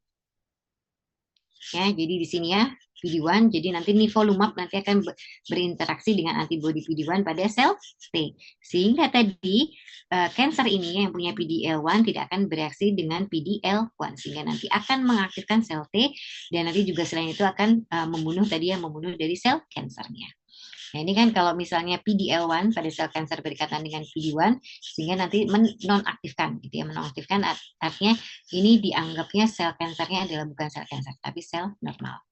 Ya, jadi di sini ya PD-1, jadi nanti nivolumab nanti akan berinteraksi dengan antibodi PD-1 pada sel T, sehingga tadi kanker ini yang punya PD-L1 tidak akan bereaksi dengan PD-L1, sehingga nanti akan mengaktifkan sel T, dan nanti juga selain itu akan membunuh dari sel kankernya. Nah, ini kan kalau misalnya PD-L1 pada sel kanker berikatan dengan PD-1, sehingga nanti menonaktifkan, gitu ya. Menonaktifkan artinya ini dianggapnya sel kankernya adalah bukan sel kanker, tapi sel normal.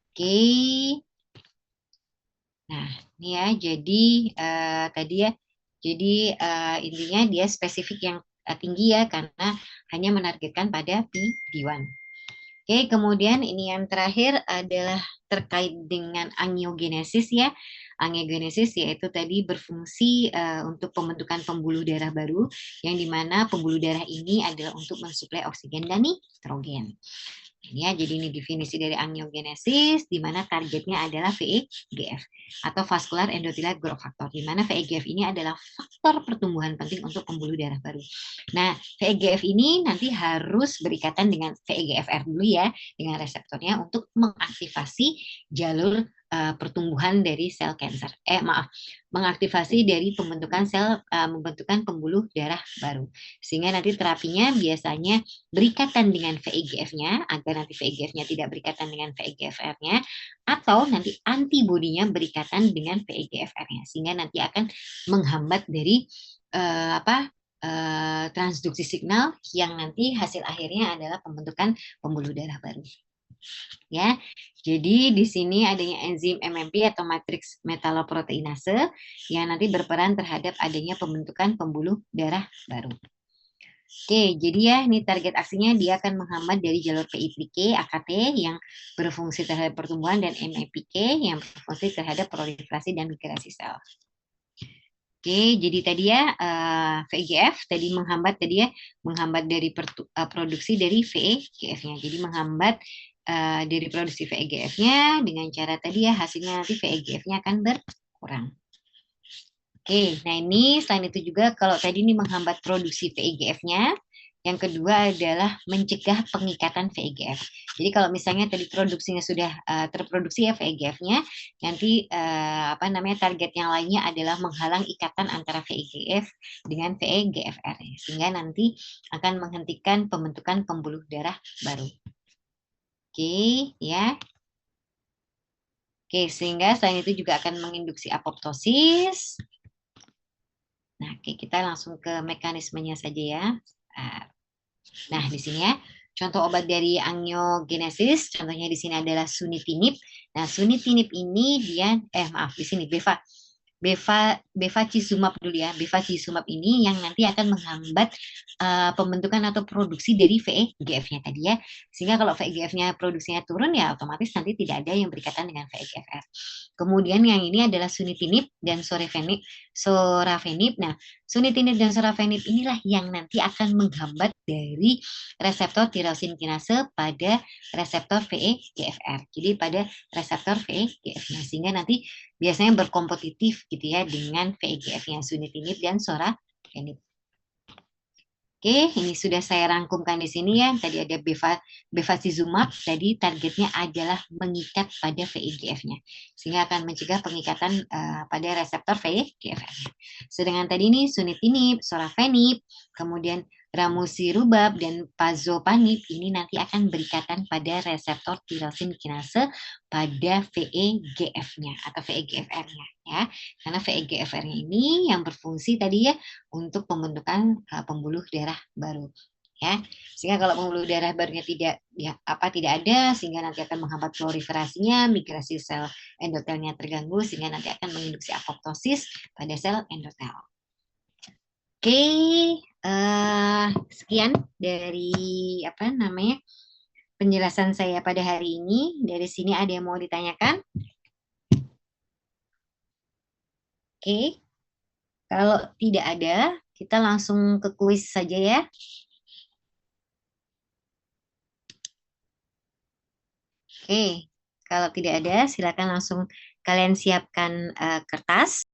Oke. Nah, ini ya, jadi tadi ya, jadi intinya dia spesifik yang tinggi ya, karena hanya menargetkan pada PD-1. Oke, kemudian ini yang terakhir adalah terkait dengan angiogenesis ya. Angiogenesis yaitu tadi berfungsi untuk pembentukan pembuluh darah baru, yang dimana pembuluh darah ini adalah untuk mensuplai oksigen dan nitrogen. Ini ya, jadi ini definisi dari angiogenesis, di mana targetnya adalah VEGF atau vascular endothelial growth factor, di mana VEGF ini adalah faktor pertumbuhan penting untuk pembuluh darah baru. Nah, VEGF ini nanti harus berikatan dengan VEGFR dulu ya, dengan reseptornya untuk mengaktifasi jalur pertumbuhan dari sel kanker. Mengaktifasi dari pembentukan pembuluh darah baru. Sehingga nanti terapinya biasanya berikatan dengan VEGF-nya, agar nanti VEGF-nya tidak berikatan dengan VEGFR-nya, atau nanti antibodinya berikatan dengan VEGFR-nya, sehingga nanti akan menghambat dari transduksi signal yang nanti hasil akhirnya adalah pembentukan pembuluh darah baru. Ya, jadi di sini adanya enzim MMP atau matriks metaloproteinase yang nanti berperan terhadap adanya pembentukan pembuluh darah baru. Oke, jadi ya ini target aksinya dia akan menghambat dari jalur PI3K, AKT yang berfungsi terhadap pertumbuhan dan MAPK yang berfungsi terhadap proliferasi dan migrasi sel. Oke, jadi tadi ya VEGF tadi menghambat dari produksi dari VEGF-nya. Jadi menghambat dari produksi VEGF-nya dengan cara tadi ya hasilnya nanti VEGF-nya akan berkurang. Oke, nah ini selain itu juga kalau tadi ini menghambat produksi VEGF-nya, yang kedua adalah mencegah pengikatan VEGF. Jadi kalau misalnya tadi produksinya sudah terproduksi ya VEGF-nya, nanti target yang lainnya adalah menghalang ikatan antara VEGF dengan VEGFR, sehingga nanti akan menghentikan pembentukan pembuluh darah baru. Oke, ya. Oke, sehingga selain itu juga akan menginduksi apoptosis. Nah, oke, kita langsung ke mekanismenya saja ya. Nah, di sini ya, contoh obat dari angiogenesis, contohnya di sini adalah sunitinib. Nah, sunitinib ini di sini bevacizumab dulu ya. Bevacizumab ini yang nanti akan menghambat pembentukan atau produksi dari VEGF-nya tadi ya. Sehingga kalau VEGF-nya produksinya turun ya otomatis nanti tidak ada yang berikatan dengan VEGFR. Kemudian yang ini adalah sunitinib dan sorafenib. Nah, sunitinib dan sorafenib inilah yang nanti akan menghambat dari reseptor tirosin kinase pada reseptor VEGFR. Jadi pada reseptor VEGF-nya, sehingga nanti biasanya berkompetitif gitu ya dengan VEGF-nya sunitinib dan sorafenib. Oke, ini sudah saya rangkumkan di sini ya. Tadi ada bevacizumab, tadi targetnya adalah mengikat pada VEGF-nya, sehingga akan mencegah pengikatan pada reseptor VEGF-nya. Sedangkan tadi ini sunitinib, sorafenib, kemudian ramucirumab dan pazopanib ini nanti akan berikatan pada reseptor tirosin kinase pada VEGF-nya atau VEGFR-nya ya. Karena VEGFR-nya ini yang berfungsi tadi ya untuk pembentukan pembuluh darah baru ya. Sehingga kalau pembuluh darah barunya tidak ada, sehingga nanti akan menghambat proliferasinya, migrasi sel endotelnya terganggu, sehingga nanti akan menginduksi apoptosis pada sel endotel. Oke, sekian dari penjelasan saya pada hari ini. Dari sini ada yang mau ditanyakan? Oke, kalau tidak ada, kita langsung ke kuis saja ya. Oke, kalau tidak ada, silakan langsung kalian siapkan kertas.